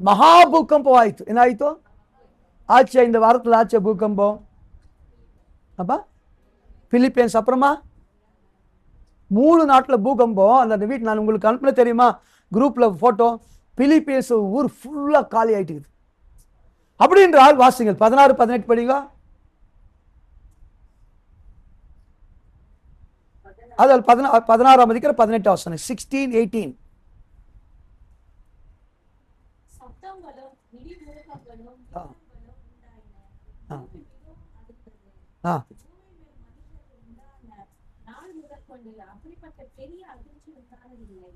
மகா பூகம்பம் ஆயிட்டு. என்ன ஆயிட்டோ? ஆச்சு. இந்த வாரத்தில் ஆச்சு பூகம்பம். அப்பா பிலிப்பைன்ஸ், அப்புறமா 3 நாட்டில் பூகம்பம். அந்த வீட்டு நான் உங்களுக்கு அனுப்பின தெரியுமா குரூப்ல போட்டோ? பிலிப்பைன்ஸ் ஊர் ஃபுல்லா காலி ஆயிட்டு. அப்படின்றால் வாசிங்கள் 16 18 படிங்க. அதில் 16ஆம் அதிகாரம் 18 வசனம் 16 18.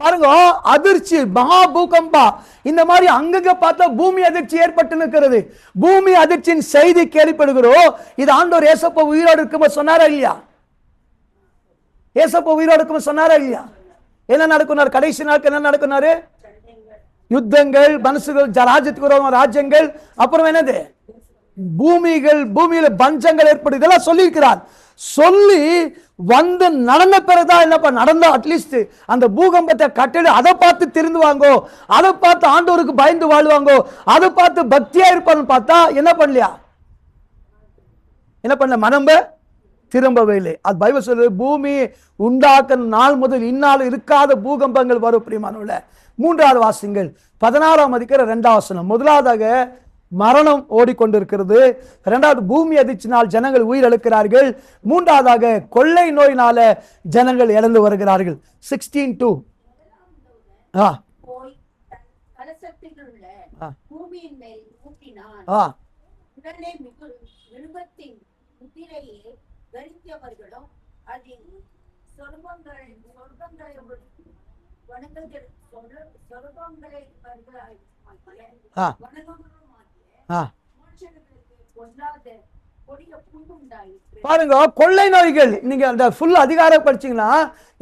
பாருங்க, அதிர்ச்சி, மகா பூகம்பா. இந்த மாதிரி அங்கங்க பார்த்தா பூமி அதிர்ச்சி ஏற்பட்டு இருக்கிறது. பூமி அதிர்ச்சியின் செய்தி கேள்விப்படுகிறோம். இது ஆண்டவர் ஏசப்பா உயிரோடு இருக்கும்போது சொன்னாரா இல்லையா? ஏசப்பா உயிரோடு இருக்கும்போது சொன்னாரா இல்லையா? என்ன நடக்குனார்? கடைசி நாளுக்கு என்ன நடக்குனாரு? யுத்தங்கள், மனுஷர்கள், ராஜ்யத்துக்கு ராஜ்யங்கள், அப்புறம் என்னது? பூமியில பஞ்சங்கள் ஏற்படும். இதெல்லாம் சொல்லியிருக்கிறார். சொல்லி வந்து நடந்த பிறகுதான் என்னப்பா நடந்தா அட்லீஸ்ட் அந்த பூகம்பத்தை கட்டிடு அதை பார்த்து திருந்துவாங்கோ, அதை பார்த்து ஆண்டவருக்கு பயந்து வாழ்வாங்கோ, அதை பார்த்து பக்தியா இருப்பான்னு பார்த்தா என்ன பண்ணலையா? என்ன பண்ணல? மனம்ப திரும்பவே இல்லை. அது பைபிள் சொல்லுது, பூமி உண்டாக்க நாள் முதல் இந்நாள் இருக்காத பூகம்பங்கள் வரும். பிரியமானவர்களே, 3வது வாசிங்கள் 16ஆம் அதிகாரம் 2ஆம் வசனம். முதலாவதாக மரணம் ஓடிக்கொண்டிருக்கிறது. 2வது பூமி அதிர்ச்சினால் ஜனங்கள் உயிரிழக்கிறார்கள். 3வதாக கொள்ளை நோயினால ஜனங்கள் இறந்து வருகிறார்கள். 16:2. கொடிய புண்ணு உண்டாயிற்று. பாருங்க, கொள்ளை நோய்கள் நீங்க அந்த ஃபுல் அதிகாரம் படிச்சீங்கன்னா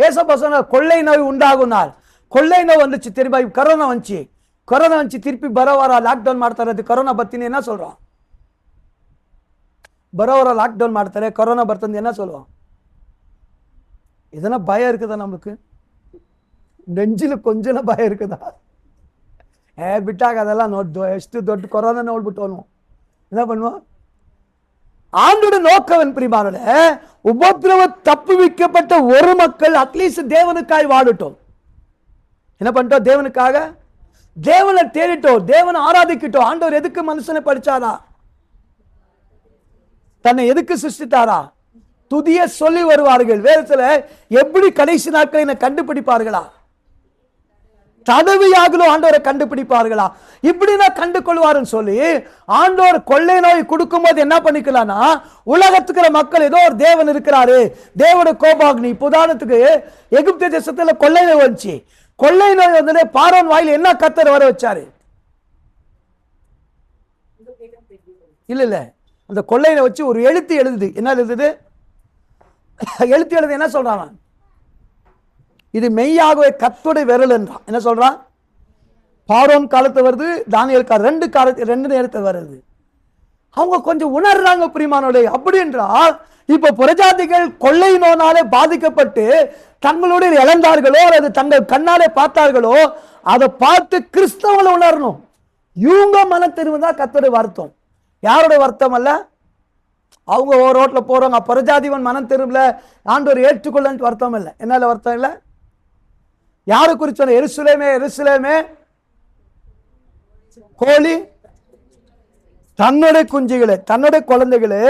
ஏசப்பா சொன்ன கொள்ளை நோய் உண்டாகும் நாள். கொள்ளை நோய் வந்துச்சு, திரும்ப கொரோனா வந்துச்சு. கொரோனா வந்துச்சு, திருப்பி ಬರೋವಾರ ಲಾಕ್ಡೌನ್ ಮಾಡ್ತಾರೆ. ಅದು ಕೊರೋನಾ ಬರ್ತೀನಿ என்ன சொல்றோம்? ಬರೋವಾರ லாக்டவுன் ಮಾಡ್ತಾರೆ, கொரோனா ಬರ್ತಂದು என்ன சொல்லுவோம்? இதெல்லாம் பயம் இருக்குதா நமக்கு? நெஞ்சில கொஞ்சம் பயம் இருக்குதா? ಬಿಟ್ಟಾಗ ಅದೆಲ್ಲ ಎಷ್ಟು ದೊಡ್ಡ ಕೊರೋನಾ ನೋಡ್ಬಿಟ್ಟು என்ன பண்ணுவோம்? ஆண்டோட நோக்கம் பிரியமானவர்களே, உபத்திரவ தப்புவிக்கப்பட்ட ஒரு மக்கள் அட்லீஸ்ட் தேவனுக்காய் வாழட்டும். என்ன பண்ணிட்டோம்? தேவனுக்காக தேவனை தேடிட்டோம், தேவனை ஆராதிக்கிட்டோம். ஆண்டவர் எதுக்கு மனுஷனை படிச்சாரா? தன்னை எதுக்கு சிருஷ்டித்தாரா? துதிய சொல்லி வருவார்கள். வேதத்துல எப்படி கடைசி நாட்களை கண்டுபிடிப்பார்களா? தடவையாகலும் ஆண்டவரை கண்டுபிடிப்பார்களா? இப்படின்னா கண்டு கொள்வாருன்னு சொல்லி ஆண்டவர் கொள்ளை நோய் கொடுக்கும் போது என்ன பண்ணிக்கலாம்னா, உலகத்துக்கிற மக்கள் ஏதோ ஒரு தேவன் இருக்கிறாரு, தேவனுடைய கோபாக்னி. உதாரணத்துக்கு எகிப்து தேசத்துல கொள்ளை நோய் வந்துச்சு. கொள்ளை நோய் வந்து பார்வோன் வாயில என்ன கர்த்தர் வர வச்சாரு? இல்ல அந்த கொள்ளை நோய் வச்சு ஒரு எழுத்து எழுதுது. என்ன எழுதுது? எழுத்து எழுது என்ன சொல்றாங்க? இது மெய்யாகவே கர்த்தருடைய விரல் என்றான். என்ன சொல்றான்? பார்வோன் காலத்து வருது, தானியேல் ரெண்டு நேரத்தில் வருது. அவங்க கொஞ்சம் உணர்றாங்க பிரியமானவர்களே. அப்படி என்றால் இப்ப புறஜாதிகள் கொள்ளை நோயினாலே பாதிக்கப்பட்டு தங்களுடைய இழந்தார்களோ அல்லது தங்கள் கண்ணாலே பார்த்தார்களோ, அதை பார்த்து கிறிஸ்தவங்களை உணரணும். இவங்க மனம் திரும்புதா கர்த்தருடைய வருத்தம். யாருடைய வருத்தம் அல்ல. அவங்க ஒரு ரோட்ல போறவங்க புறஜாதிவன் மனம் திரும்பல, ஆண்டவர் ஏற்றுக்கொள்ளன்னு வருத்தம் இல்லை. என்னால வருத்தம் இல்லை? யாரு குறித்து சொன்ன? எருசலேமே எருசலேமே, கோழி தன்னுடைய குஞ்சுகளை தன்னுடைய குழந்தைகளை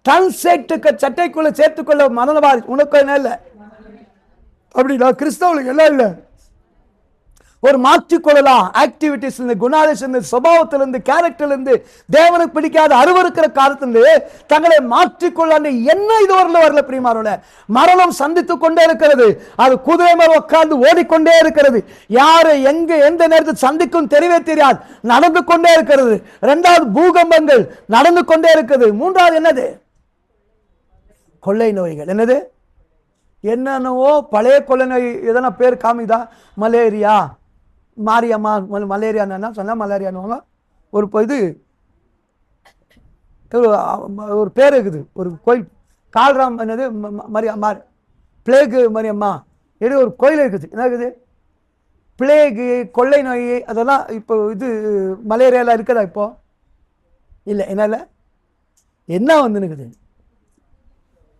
தன் சட்டைக்குள்ள சேர்த்துக்கொள்ள மனவாரி. உனக்கு என்ன இல்லை? அப்படின்னா கிறிஸ்தவர்களுக்கு எல்லாம் இல்லை. ஒரு மாற்றிக்கொள்ளலாம் ஆக்டிவிட்டிஸ் இருந்து, குணாதிசம், சுபாவத்திலிருந்து, கேரக்டர்லேருந்து, தேவனுக்கு பிடிக்காத அருவருக்கிற காலத்திலிருந்து தங்களை மாற்றிக்கொள்ள என்ன இதுவரையில் வரல பிரியமானவர்களே. மரணம் சந்தித்துக் கொண்டே இருக்கிறது. அது குதிரை மேல் உட்கார்ந்து ஓடிக்கொண்டே இருக்கிறது. யாரு எங்க எந்த நேரத்தில் சந்திக்கும் தெரியவே தெரியாது, நடந்து கொண்டே இருக்கிறது. இரண்டாவது பூகம்பங்கள் நடந்து கொண்டே இருக்கிறது. மூன்றாவது என்னது? கொள்ளை நோய்கள். என்னது? என்னென்னவோ பழைய கொள்ளை நோய் எதனா பேர் காமிதா? மலேரியா, மாரியம்மா. மலேரியா சொன்னா மலேரியான்னு ஒரு இது ஒரு பேர் இருக்குது. ஒரு கோயில் கால்ராம் என்னது மரியம்மா, பிளேகு மரியம்மா எது ஒரு கோயில் இருக்குது. என்ன இருக்குது? பிளேகு, கொள்ளை நோய் அதெல்லாம் இப்போ இது மலேரியாலாம் இருக்குதா இப்போ? இல்லை. என்ன என்ன வந்துனுக்குது?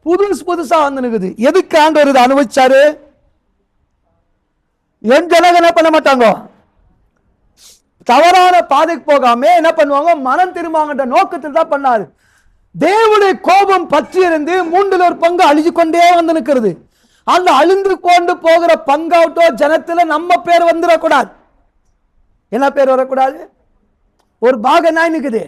புதுசா வந்துனுக்குது. எதுக்கு ஆண்டவர் இதை அனுபவிச்சாரு? என் ஜனங்க என்ன பண்ண மாட்டாங்க, தவறான பாதைக்கு போகாம என்ன பண்ணுவாங்க, மனம் திரும்புவாங்கன்ற நோக்கத்தில் தான் பண்ணாரு. தேவனுடைய கோபம் பற்றி இருந்து 1/3 அழிஞ்சு கொண்டே வந்து நிற்கிறது. அந்த அழிந்து கொண்டு போகிற பங்காவட்டோ ஜனத்துல நம்ம பேர் வந்துடக்கூடாது. என்ன பேர் வரக்கூடாது? ஒரு பாகம் நாய் நிற்குது.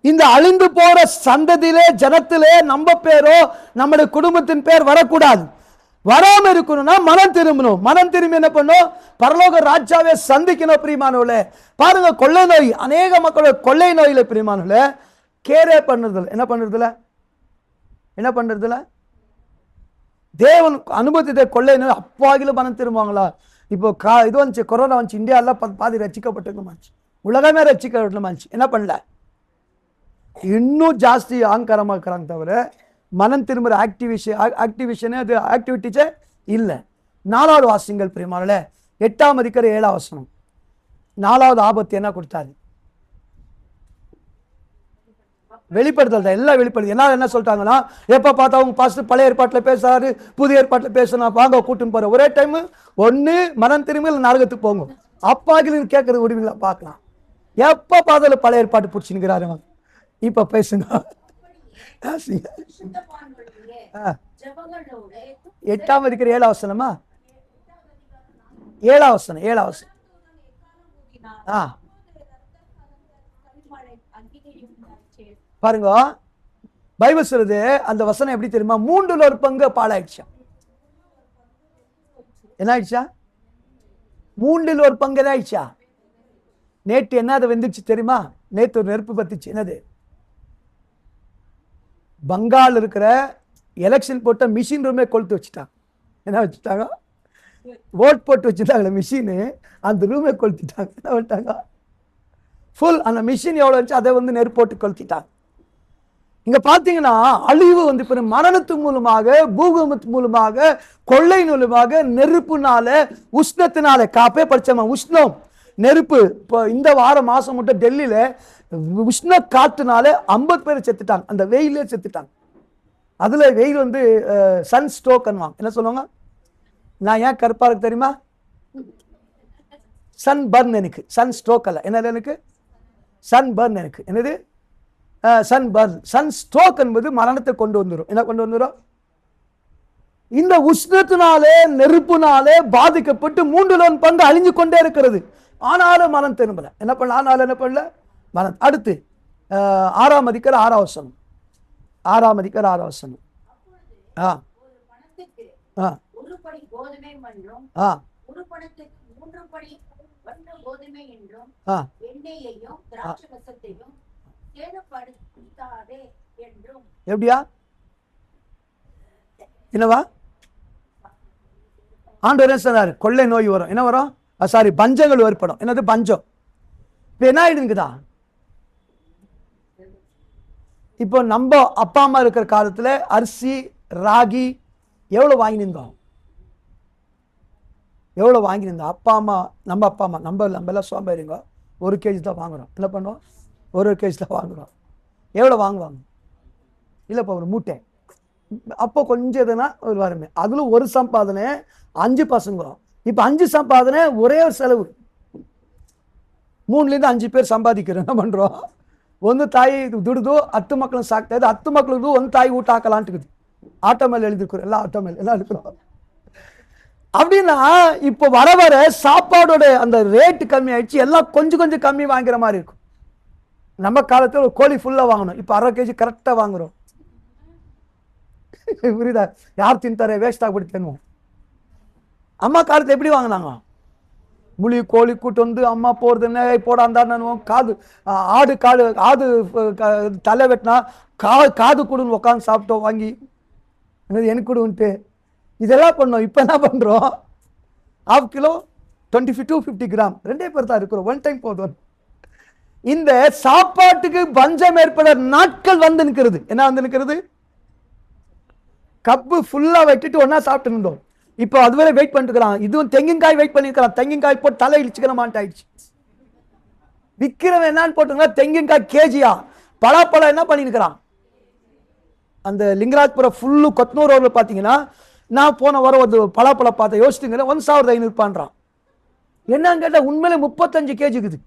இந்த அழிந்து போற சந்ததியிலே ஜனத்திலே நம்ம பேரோ நம்முடைய குடும்பத்தின் பேர் வரக்கூடாது. வராம இருக்கணும்னா மனம் திரும்பணும். மனம் திரும்பி என்ன பண்ணும்? பரலோக ராஜாவே சந்திக்கணும் பிரியமானவர்களே. பாருங்க, கொள்ளை நோய் அநேக மக்களோட கொள்ளை நோயில பிரியமானவர்களே கேரே பண்ணுறதில்ல. என்ன பண்றதுல தேவன் அனுமதித்த கொள்ளை நோய் அப்பாகில மனம் திரும்புவாங்களா? இப்போ இது வந்துச்சு, கொரோனா வந்துச்சு, இந்தியாவில் பாதி ரசிக்கப்பட்டிருக்கமாச்சு, உலகமே ரசிக்கப்பட்டுமாச்சு. என்ன பண்ணல? இன்னும் ஜாஸ்தி ஆங்காரமாக இருக்கிறாங்க தவிர மனம் திரும்புகிற ஆக்டிவிஷனே அது ஆக்டிவிட்டிஸே இல்லை. 4வது வாசிங்கள் பிரியமானவர்களே, 8ஆம் அதிகாரம் 7ஆம் வசனம். 4வது ஆபத்து என்ன கொடுத்தாரு? வெளிப்படுத்தல் தான். எல்லாம் வெளிப்படுது. என்ன சொல்லிட்டாங்கன்னா, எப்போ பார்த்தா அவங்க பாஸ்டர் பழைய ஏற்பாட்டில் பேசுறாரு, புதிய ஏற்பாட்டில் பேசுனா வாங்க கூட்டுன்னு போற. ஒரே டைம் ஒன்று மனம் திரும்பி நரகத்துக்கு போங்க. அப்பாக்கள் கேட்கறது விடுவீங்களா? பார்க்கலாம். எப்போ பார்த்தாலும் பழைய ஏற்பாட்டு பிடிச்சின்னுக்கிறாரு. இப்ப பேசுங்க. 8ஆம் அதிகாரம் 7ஆம் வசனமா? 7ஆம் வசனம். பாருங்க, பைபிள் சொல்லுது அந்த வசனம் எப்படி தெரியுமா? 1/3 பாழாயிடுச்சா. என்ன ஆயிடுச்சா? 1/3 என்ன ஆயிடுச்சா? நேற்று என்ன அதை வெந்துச்சு தெரியுமா? நேற்று ஒரு நெருப்பு பத்துச்சு. என்னது? பங்கால் இருக்கிற எலெக்ஷன் போட்ட மிஷின் ரூமே கொளுத்து வச்சுட்டாங்க. என்ன வச்சுட்டாங்க? ஓட் போட்டு வச்சுட்டாங்களே மிஷினு, அந்த ரூமே கொளுத்திட்டாங்க. என்ன பண்ணிட்டாங்க? ஃபுல் அந்த மிஷின் எவ்வளோ இருந்துச்சு அதை வந்து நெருப்பு போட்டு கொளுத்திட்டாங்க. இங்க பாத்தீங்கன்னா அழிவு வந்து இப்ப மரணத்து மூலமாக, பூகம்பத்து மூலமாக, கொள்ளை மூலமாக, நெருப்புனால, உஷ்ணத்தினால, காப்பே படிச்சோமா உஷ்ணம் நெருப்பு. இப்போ இந்த மாசம் மட்டும் டெல்லியில உஷ்ண காத்துனால 50 பேர் செத்துட்டாங்க. அந்த வெயிலே செத்துட்டாங்க. அதுல வெயில் வந்து சன் ஸ்ட்ரோக் என்ன சொல்லுவாங்க? நான் ஏன் கருப்பா இருக்கு தெரியுமா? Sunburn. எனக்கு சன் ஸ்ட்ரோக் அல்ல, என்னது எனக்கு சன் பர்ன். எனக்கு என்னது சன் பர்ன். சன் ஸ்ட்ரோக் என்பது மரணத்தை கொண்டு வந்துடும். என்ன கொண்டு வந்துடும்? இந்த உஷ்ணத்தினாலே, நெருப்புனாலே பாதிக்கப்பட்டு 3 பங்கு அழிஞ்சு கொண்டே இருக்கிறது. ஆனாலும் மனம் திரும்பல. என்ன பண்ணல? ஆனாலும் என்ன பண்ணல? மனம். அடுத்து 6ஆம் அதிகாரம் 6ஆம் வசனம். 6ஆம் அதிகாரம் 6ஆம் வசனம். ஒரு பணத்துக்கு ஒரு படி கோதுமை என்றும் ஒரு பணத்துக்கு 3 படி கோதுமை என்றும் எண்ணெயையும் திராட்சரசத்தையும் சேதப்படுத்தாதே என்றும். எப்படியா? என்னவா? ஆண்டவர் என்ன சொன்னாரு? கொள்ளை நோய் வரும். என்ன வரும்? சாரி, பஞ்சங்கள் ஏற்படும். என்னது பஞ்சம்? இப்ப என்ன ஆயிடுங்குதா? இப்போ நம்ம அப்பா அம்மா இருக்கிற காலத்துல அரிசி, ராகி எவ்வளவு வாங்கி நின்றோம்? எவ்வளவு வாங்கி நின்றோம்? அப்பா அம்மா, நம்ம எல்லாம் சோம்பேறிங்க. 1 kg தான் வாங்குறோம். என்ன பண்ணுவோம்? 1 kg தான் வாங்குறோம். எவ்வளவு வாங்குவாங்க? இல்லப்பா ஒரு மூட்டை. அப்போ கொஞ்சம் எதுனா ஒரு வருமே. அதுல ஒரு சம்பாதனை 5 பசங்க. இப்ப 5 சம்பாதனை ஒரே ஒரு செலவு. 3 லிருந்து 5 பேர் சம்பாதிக்கிறோம். என்ன பண்றோம்? ಒಂದು ತಾಯಿ ದುಡಿದು 10 ಮಕ್ಕಳನ್ನ ಸಾಕ್ತಾ ಇದೆ. 10 ಮಕ್ಕಳಿಗೂ ಒಂದು ತಾಯಿ ಊಟ ಹಾಕಲ್ಲ ಅಂಟಿக்குது. ஆட்டோ மேல எழுதிருக்கிறோம். எல்லாம் ஆட்டோ மேல எல்லாம் இருக்கிறோம். அப்படின்னா இப்போ வர வர சாப்பாடோட அந்த ரேட் கம்மி ஆயிடுச்சு. எல்லாம் கொஞ்சம் கொஞ்சம் கம்மி வாங்குற மாதிரி இருக்கும். நம்ம காலத்துல ஒரு கோழி ஃபுல்லா வாங்கணும். இப்போ 1/2 kg கரெக்டா வாங்குறோம். புரியுதா? யார் தின்ட்டாரே வேஸ்ட் ஆகிடுத்தேனுவோம். அம்மா காலத்துல எப்படி வாங்கினாங்க? முழி கோழி கூட்டு வந்து அம்மா போறதுன்னு போடாந்தான்னு காது ஆடு தலை வெட்டினா காது கூடுன்னு உட்காந்து சாப்பிட்டோம் வாங்கி. எனக்கு கூடுன்ட்டு இதெல்லாம் பண்ணோம். இப்போ என்ன பண்றோம்? 1/2 kg 250 கிராம் 2 பேர் தான் இருக்கிறோம். 1 டைம் போதும். இந்த சாப்பாட்டுக்கு பஞ்சம் ஏற்பட நாட்கள் வந்து நிற்கிறது. என்ன வந்து நிற்கிறது? கப்பு ஃபுல்லா வெட்டிட்டு ஒன்னா சாப்பிட்டு இருந்தோம். இப்போ அதுவரை வெயிட் பண்ணிருக்கிறான். இதுவும் தெங்கின்காய் வெயிட் பண்ணிருக்கிறான். தெங்கின்காய் போட்டு தலை இழிச்சுக்கிற மாட்டாயிடுச்சு. விற்கிறவன் என்னன்னு போட்டுங்களா? தெங்கின்காய் கேஜியா. பலாப்பழம் என்ன பண்ணிருக்கிறான்? அந்த லிங்கராஜ்புரம் ஃபுல்லு கொத்தனூர் ரோட்ல பாத்தீங்கன்னா, நான் போன வாரம் ஒரு பலாப்பழம் பார்த்தேன். யோசிச்சுங்க, 1500 பண்றான். என்னன்னு கேட்டா உண்மையிலே 35 kg இருக்குது.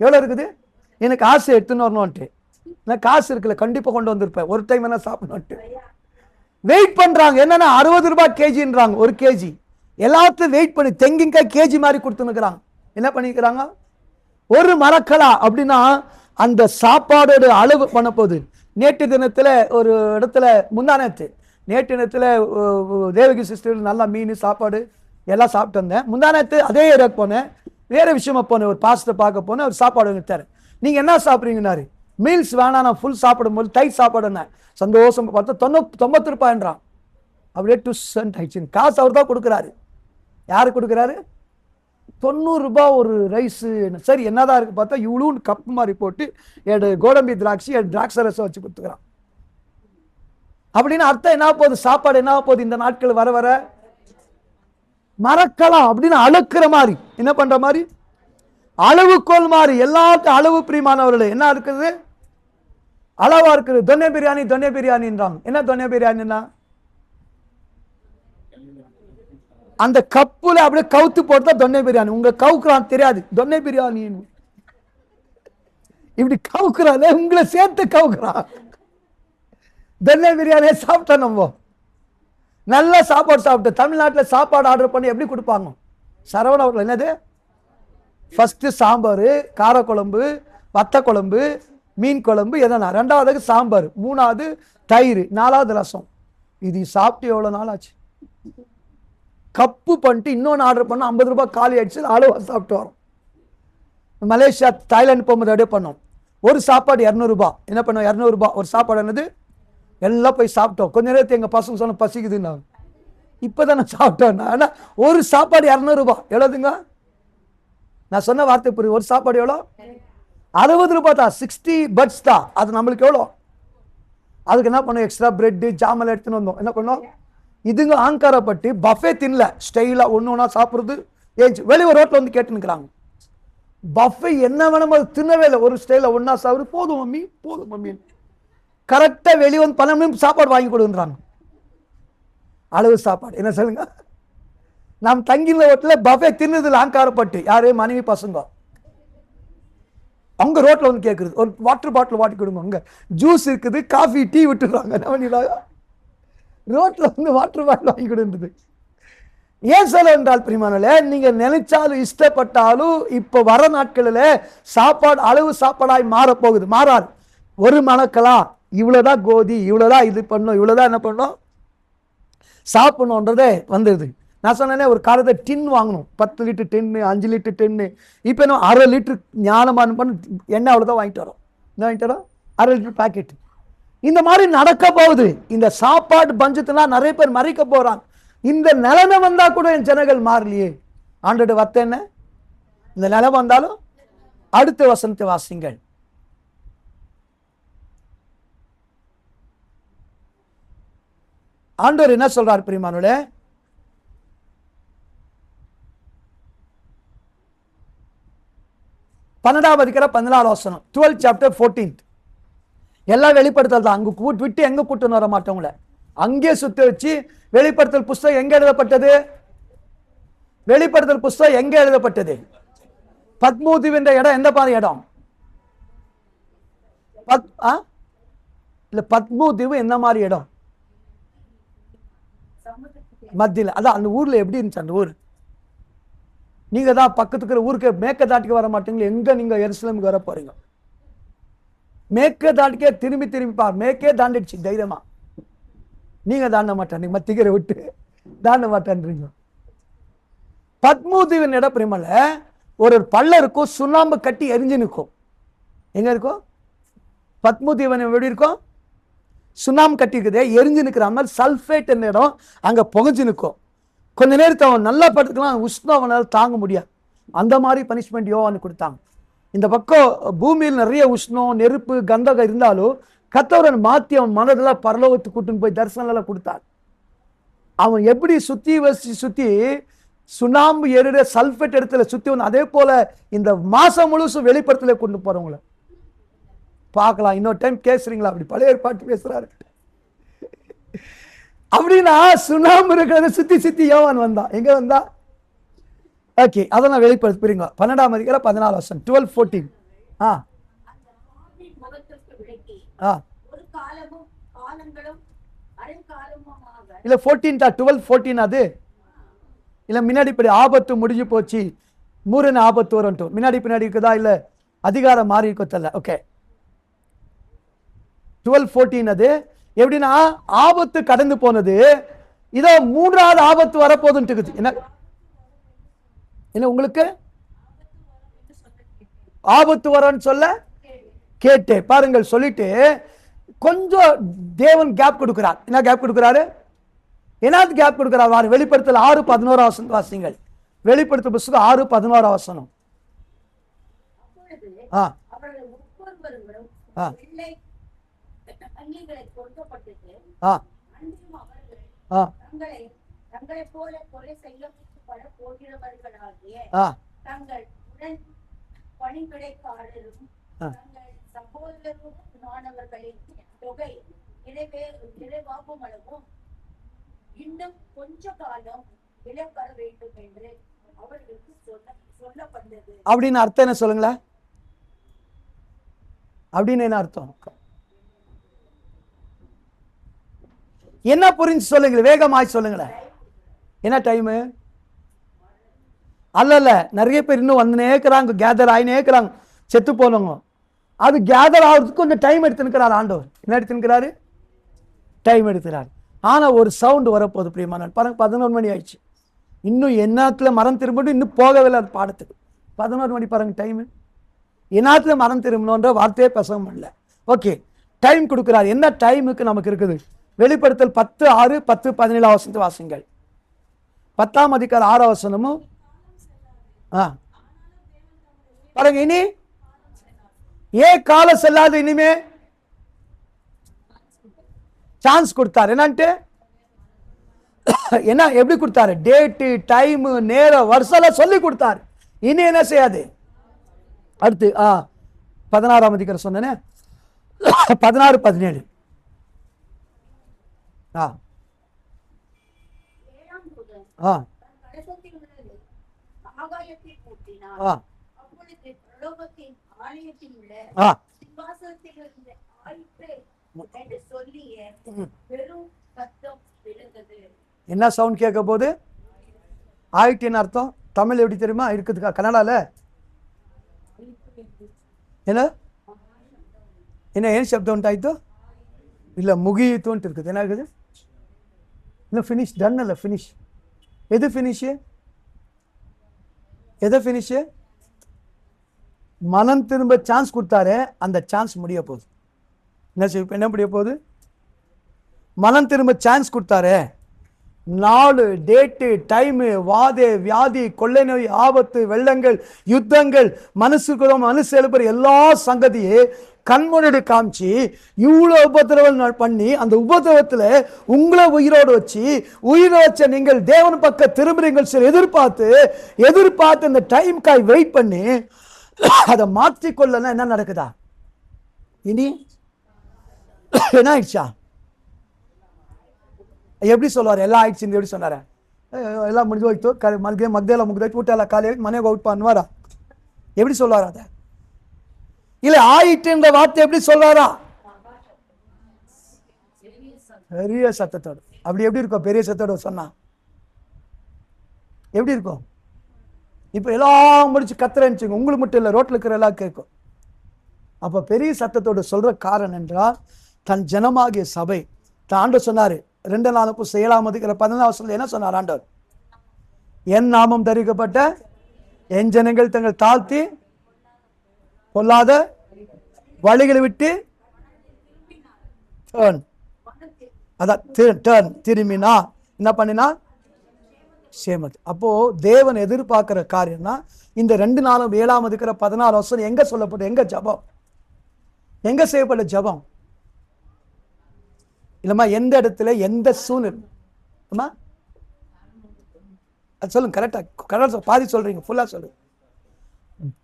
எவ்வளவு இருக்குது? எனக்கு ஆசை எடுத்துன்னு வரணும்ட்டு. நான் காசு இருக்குல்ல, கண்டிப்பா கொண்டு வந்திருப்பேன். ஒரு டைம் என்ன சாப்பிடணும்ட்டு வெயிட் பண்றாங்க. என்னன்னா 60 ரூபாய் கேஜின்றாங்க. 1 kg எல்லாத்தையும் வெயிட் பண்ணி தெங்கின்காய் கேஜி மாதிரி கொடுத்துனுக்குறாங்க. என்ன பண்ணிக்கிறாங்க? ஒரு மரக்கலா அப்படின்னா அந்த சாப்பாடோட அளவு பண்ண போகுது. நேற்று தினத்துல ஒரு இடத்துல நேற்று தினத்துல தேவகி சிஸ்டர் நல்லா மீன் சாப்பாடு எல்லாம் சாப்பிட்டு வந்தேன். முந்தானத்து அதே ஏரியாவுக்கு போனேன். வேற விஷயமா போனேன். ஒரு பாஸ்டர் பார்க்க போனேன். ஒரு சாப்பாடு வாங்கிட்டாரு. நீங்க என்ன சாப்பிட்றீங்கன்னாரு. மீல்ஸ் வேணாம், நான் ஃபுல் சாப்பிடும் போது தயிர் சாப்பாடு. சந்தோஷம் பார்த்தா 90 ரூபாய்ன்றான். அப்படியே டுசன்ட் ஆயிடுச்சு. காசு அவர் தான் கொடுக்குறாரு. யாரு கொடுக்குறாரு? 90 ரூபாய் ஒரு ரைஸ். சரி என்னதான் இருக்கு பார்த்தா இவ்வளோ கப்பு மாதிரி போட்டு 7 கோடம்பி திராட்சை 7 திராட்சை ரசம் வச்சு கொடுத்துக்கிறான். அப்படின்னு அர்த்தம் என்ன போகுது? சாப்பாடு என்ன போகுது? இந்த நாட்கள் வர வர மறக்கலாம் அப்படின்னு அளக்குற மாதிரி, என்ன பண்ற மாதிரி, அளவுகோல் மாதிரி. எல்லாத்தையும் அளவு பிரியமானவர்களே என்ன இருக்குது? அளவா இருக்குது. தொன்னை பிரியாணின்றாங்க. என்ன தொன்னை பிரியாணின்னா அந்த கப்புல அப்படியே கவுத்து போட்டா தொன்னை பிரியாணி. உங்க கவுக்குறான் தெரியாது. தொன்னை பிரியாணி இப்படி கவுக்குறான், உங்களை சேர்த்து கவுக்குறான். தொன்னை பிரியாணியை சாப்பிட்டா நம்ம நல்ல சாப்பாடு சாப்பிட்டு. தமிழ்நாட்டில் சாப்பாடு ஆர்டர் பண்ணி எப்படி கொடுப்பாங்க? சரவணா ஹோட்டல் என்னது? ஃபர்ஸ்ட் சாம்பார், காரக்குழம்பு, வத்த குழம்பு, மீன் குழம்பு, எதனா 2வது சாம்பார், 3வது தயிர், 4வது ரசம். இது சாப்பிட்டு எவ்வளவு நாள் ஆச்சு? கப்பு பண்ணிட்டு இன்னொன்று ஆர்டர் பண்ண 50 ரூபாய் காலி ஆயிடுச்சு. அளவா சாப்பிட்டு வரோம். மலேசியா தாய்லாந்து போகும்போது அப்படியே பண்ணோம். ஒரு சாப்பாடு 200 ரூபாய். என்ன பண்ணோம்? 200 ரூபாய் ஒரு சாப்பாடு. என்னது? எல்லாம் போய் சாப்பிட்டோம். கொஞ்ச நேரத்தை எங்க பசங்க சொன்ன பசிக்குதுன்னா, இப்பதானே சாப்பிட்டோம். ஆனா ஒரு சாப்பாடு 200 ரூபாய். எவ்வளவுங்க? நான் சொன்ன வார்த்தை புரியுது. ஒரு சாப்பாடு எவ்வளோ? 60 ரூபாய் தான். 60 பட்ஸ் தான். அது நம்மளுக்கு எவ்வளோ? அதுக்கு என்ன பண்ணோம்? எக்ஸ்ட்ரா பிரெட் ஜாமெல்லாம் எடுத்துன்னு வந்தோம். என்ன பண்ணோம்? இதுங்க ஆங்காரப்பட்டு பஃபே தின்னல, ஸ்டைலா ஒன்று ஒன்றா சாப்பிட்றது. வெளியே ரோட்டில் வந்து கேட்டுன்னுக்குறாங்க. பஃபே என்ன வேணுமோ அது தின்னவே இல்லை. ஒரு ஸ்டைல ஒன்றா சாப்பிடு. போதும் மம்மி, போதும் மம்மி. கரெக்டாக வெளியே வந்து 12 மணி சாப்பாடு வாங்கி கொடுன்றாங்க. அளவு சாப்பாடு. என்ன சொல்லுங்க? நாம் தங்கின ரோட்டில் பஃபே தின்னதில் ஆங்காரப்பட்டு யாரு? மனைவி பசங்க. அவங்க ரோட்டில் வந்து கேட்குறது, ஒரு வாட்டர் பாட்டில் வாட்டி கொடுங்க, அங்கே ஜூஸ் இருக்குது, காஃபி டீ விட்டுடுறாங்க. என்ன பண்ணிடுறாங்க? ரோட்டில் வந்து வாட்டர் பாட்டில் வாங்கி கொடுன்றது. ஏன் சொல்ல என்றால் பிரியமானவர்களே, நீங்க நினைச்சாலும் இஷ்டப்பட்டாலும் இப்ப வர நாட்களில் சாப்பாடு அளவு சாப்பாடாய் மாறப்போகுது. மாறாது. ஒரு மணக்கலாம் இவ்வளவுதான் கோதி, இவ்வளவுதான் இது பண்ணும், இவ்வளவுதான் என்ன பண்ணும் சாப்பிடணுன்றதே வந்துடுது. நான் சொன்னேனே, ஒரு காலத்தை டின் வாங்கணும், 10 லிட்டர் டின்னு, 5 லிட்டர் டின்னு. இப்போ என்ன 1/2 லிட்டர் ஞானமான எண்ணெய் அவ்வளோதான் வாங்கிட்டு வரோம். என்ன வாங்கிட்டு வரோம்? 1/2 லிட்டர் பேக்கெட். இந்த மாதிரி நடக்க போகுது. இந்த சாப்பாடு பஞ்சத்தினா நிறைய பேர் மறைக்க போறாங்க. இந்த நிலைமை வந்தா கூட என் ஜனங்கள் மாறலையே. ஆண்டோட வார்த்தை என்ன? இந்த நிலைமை வந்தாலும் அடுத்த வசனத்தை வாசிங்கள். ஆண்டவர் என்ன சொல்றார் பிரியமானவர்களே? பன்னெண்டாவது அதிகாரம் 14 வசனம், 12 chapter 14. எல்லாம் வெளிப்படுத்தல் தான். அங்க விட்டு எங்க கூட்டுன்னு வர மாட்டவங்கள அங்கே சுத்த வச்சு. வெளிப்படுத்தல் புஸ்தகம் எங்க எழுதப்பட்டது? வெளிப்படுத்தல் புஸ்தகம் எங்க எழுதப்பட்டது? பத்மூதீவு என்ற இடம் எந்த மாதிரி இடம்? இல்ல, பத்மூதீவு என்ன மாதிரி இடம்? மத்தியில். அதான் அந்த ஊர்ல எப்படி இருந்துச்சு அந்த ஊர்? நீங்க தான் பக்கத்துக்கு ஊருக்கு மேற்க தாட்டிக்கு வர மாட்டீங்களா? எங்க நீங்க எருசலேமுக்கு வர போறீங்க? மேற்க தாட்டிக்கே திரும்பி திரும்பி பார். மேற்கே தாண்டிடுச்சு தைரியமா. நீங்க தாண்ட மாட்டேன், மத்திகரை விட்டு தாண்ட மாட்டேன்றீங்க. பத்மூதீவின் இடம் பிரிமல ஒரு பள்ள இருக்கும், சுண்ணாம்பு கட்டி எரிஞ்சு நிற்கும். எங்க இருக்கும்? பத்மூதீவன் எப்படி இருக்கும்? சுண்ணாம்பு கட்டி இருக்குது, எரிஞ்சு நிற்கிற மாதிரி. சல்ஃபேட் என்ற இடம் அங்க புகஞ்சு நிற்கும். கொஞ்ச நேரத்தை அவன் நல்லா படுத்துக்கலாம், உஷ்ணம் அவனால் தாங்க முடியாது. அந்த மாதிரி பனிஷ்மெண்ட் யோவான்னு கொடுத்தாங்க. இந்த பக்கம் பூமியில் நிறைய உஷ்ணம், நெருப்பு, கந்தகம் இருந்தாலும் கர்த்தர் மாத்தி அவன் மனதெல்லாம் பரலோகத்துக்கு கூட்டுன்னு போய் தரிசனம் கொடுத்தார். அவன் எப்படி சுத்தி சுண்ணாம்பு எரிட சல்ஃபேட் இடத்துல சுத்தி வந்து, அதே போல இந்த மாசம் முழுசும் வெளிப்படத்துல கொண்டு போறவங்கள பார்க்கலாம். இன்னொரு டைம் பேசுறீங்களா? அப்படி பழைய ஏற்பாட்டு பேசுறாரு. அப்படின்னா சுண்ணாம்பு இருக்கிறத சுத்தி யோவான் வந்தான். எங்க வந்தா? ஓகே, அதை நான் வெளிப்படுத்துறீங்க. 12ஆம் அதிகாரம் 14 வசனம், 12:14. இல்ல 12:14 அது இல்ல. முன்னாடி இப்படி ஆபத்து முடிஞ்சு போச்சு, மூரன் ஆபத்து வரும். முன்னாடி பின்னாடி இருக்குதா? இல்ல அதிகாரம் மாறி இருக்கல. ஓகே, 12:14 அது எப்படின்னா ஆபத்து கடந்து போனது. இதோ 3வது ஆபத்து வரப்போதுன்னு இருக்குது. என்ன உங்களுக்கு ஆபத்து வரன்னு சொல்ல கேட்டே பாருங்கள். சொல்லிட்டு கொஞ்சம் தேவன் கேப் கொடுக்கிறார். என்ன கேப் கொடுக்கிறாரு? என்னது கேப் கொடுக்கிறார்? வெளிப்படுத்தல் 6:11 வாசிங்கள். வெளிப்படுத்த புத்தகம் 6:11 வசனம். இன்னும் கொஞ்ச காலம் விலப்பட வேண்டும் என்று அவர்களுக்கு சொல்லப்பட்டது. அப்படின்னு அர்த்தம் என்ன சொல்லுங்களேன்? அப்படின்னு என்ன அர்த்தம்? என்ன புரிஞ்சு சொல்லுங்க, வேகமாய் சொல்லுங்களேன். என்ன டைமு? அல்ல, நிறைய பேர் இன்னும் வந்து இருக்கிறாங்க, கேதர் ஆயினே இருக்கிறாங்க, செத்து போனவங்க. அது கேதர் ஆகிறதுக்கு கொஞ்சம் டைம் எடுத்துக்கிறார் ஆண்டவர். என்ன எடுத்துக்கிறாரு? டைம் எடுத்துக்கிறார். ஆனா ஒரு சவுண்ட் வரப்போகுது பிரியமான பாருங்க. 11 மணி ஆயிடுச்சு. இன்னும் என்னத்துல மரம் திரும்பணும், இன்னும் போகவில்லை அது பாடத்துக்கு. 11 மணி பாருங்க டைமு. என்னத்துல மரம் திரும்பணுன்ற வார்த்தையே பேச முடியல. ஓகே, டைம் கொடுக்கிறார். என்ன டைமுக்கு நமக்கு இருக்குது? வெளிப்படுத்தல் 10:6, 10:17 வசனத்தை வாசிங்கள். 10ஆம் அதிகாரம் 6 வசனமும் பாருங்க. இனி ஏன் காலம் செல்லாது? இனிமே சான்ஸ் கொடுத்தார். என்னன்ட்டு என்ன எப்படி கொடுத்தாரு? டேட்டு, டைம், நேரம், வருஷம் சொல்லி கொடுத்தாரு. இனி என்ன செய்யாது? அடுத்து 16ஆம் அதிகாரம் சொன்னேனே, 16, 17. ஏழாம் தூதன் ஆ தன் கலசத்தில் உள்ளது ஆகாயத்தில் ஊற்றினார். ஆ அப்பொழுது பரலோகத்தின் ஆலயத்தில் உள்ள ஆ சிங்காசனத்தில் இருந்த ஆயிற்று என்று சொல்லிய பெரும் சத்தம் விழுந்தது. என்ன சவுண்ட் கேட்க போது? ஆயிட்டின்னு அர்த்தம். தமிழ் எப்படி தெரியுமா இருக்குதுக்கா? கன்னடால என்ன என்ன ಏನು ಶಬ್ದ ಉಂಟಾಯ್ತು? ಇಲ್ಲ, ಮುಗಿಯಿತು ಅಂತ இருக்குது. ಏನಾಗಿದೆ? ಇಲ್ಲ, ಫಿನಿಶ್, ಡನ್ ಅಲ್ಲ, ಫಿನಿಶ್. எது ஃபினிஷ்? எதை ஃபினிஷ்? மனம் திரும்ப சான்ஸ் கொடுத்தாரு, அந்த சான்ஸ் முடிய போகுது. என்ன முடிய போகுது? மனம் திரும்ப சான்ஸ் கொடுத்தாரு. நாலு, டேட்டு, டைமு, வாதே, வியாதி, கொள்ளை நோய், ஆபத்து, வெள்ளங்கள், யுத்தங்கள், மனசுக்குறம் மனசு எழுப்புற எல்லா சங்கதியே கண்முன்னாடி காமிச்சு இவ்வளோ உபத்திரவம் பண்ணி அந்த உபத்திரவத்தில் உங்களை உயிரோடு வச்சு உயிரை வச்ச நீங்கள் தேவன் பக்கம் திரும்புறீங்கள் சொல்லி எதிர்பார்த்து இந்த டைம்காய் வெயிட் பண்ணி அதை மாற்றிக்கொள்ளனா என்ன நடக்குதா? இனி என்ன ஆயிடுச்சா? எப்படி சொல்லுவார்? எல்லாம் ஆயிடுச்சு எப்படி சொன்னார? எல்லாம் முடிஞ்சு ಹೋಯ್ತು, ಮಗ್ದೆಲ್ಲ ಮುಗ್ದೋಯ್ತು, ಊಟ ಎಲ್ಲ ಖಾಲಿ ಆಗಿ ಮನೆಗೆ ಹೋಗ್ಬಿಟ್ಟು ಅನ್ವಾರ எப்படி சொல்வார்? அதை இல்ல ஆயிட்டுன்ற வார்த்தை எப்படி சொல்றாரா? பெரிய சத்தத்தோடு. அப்படி எப்படி இருக்கும்? பெரிய சத்தத்தோடு சொன்னா எப்படி இருக்கும்? இப்ப எல்லாம் முடிச்சு கத்துறேன்னு உங்களுக்கு மட்டும் இல்லை, ரோட்ல இருக்கிற எல்லாம் கேட்கும். அப்ப பெரிய சத்தத்தோடு சொல்ற காரணம் என்றால் தன் ஜனமாகிய சபை ஆண்டவர் சொன்னாரு 2:7 என்ன சொன்னார் ஆண்டவர்? என் நாமம் தரிக்கப்பட்ட என் ஜனங்கள் தங்கள் தாழ்த்தி பொல்லாத வழிகளை விட்டு திரும்பினா என்ன பண்ணினா சேமத்து. அப்போ தேவன் எதிர்பார்க்கிற காரியம்னா இந்த 2:7 எங்க சொல்லப்பட்ட எங்க ஜபம், எங்க செய்யப்பட்ட ஜபம் இல்லம்மா? எந்த இடத்துல எந்த சூழ்நிலை சொல்லுங்க. கரெக்டா பாதி சொல்றீங்க, ஃபுல்லா சொல்லுங்க.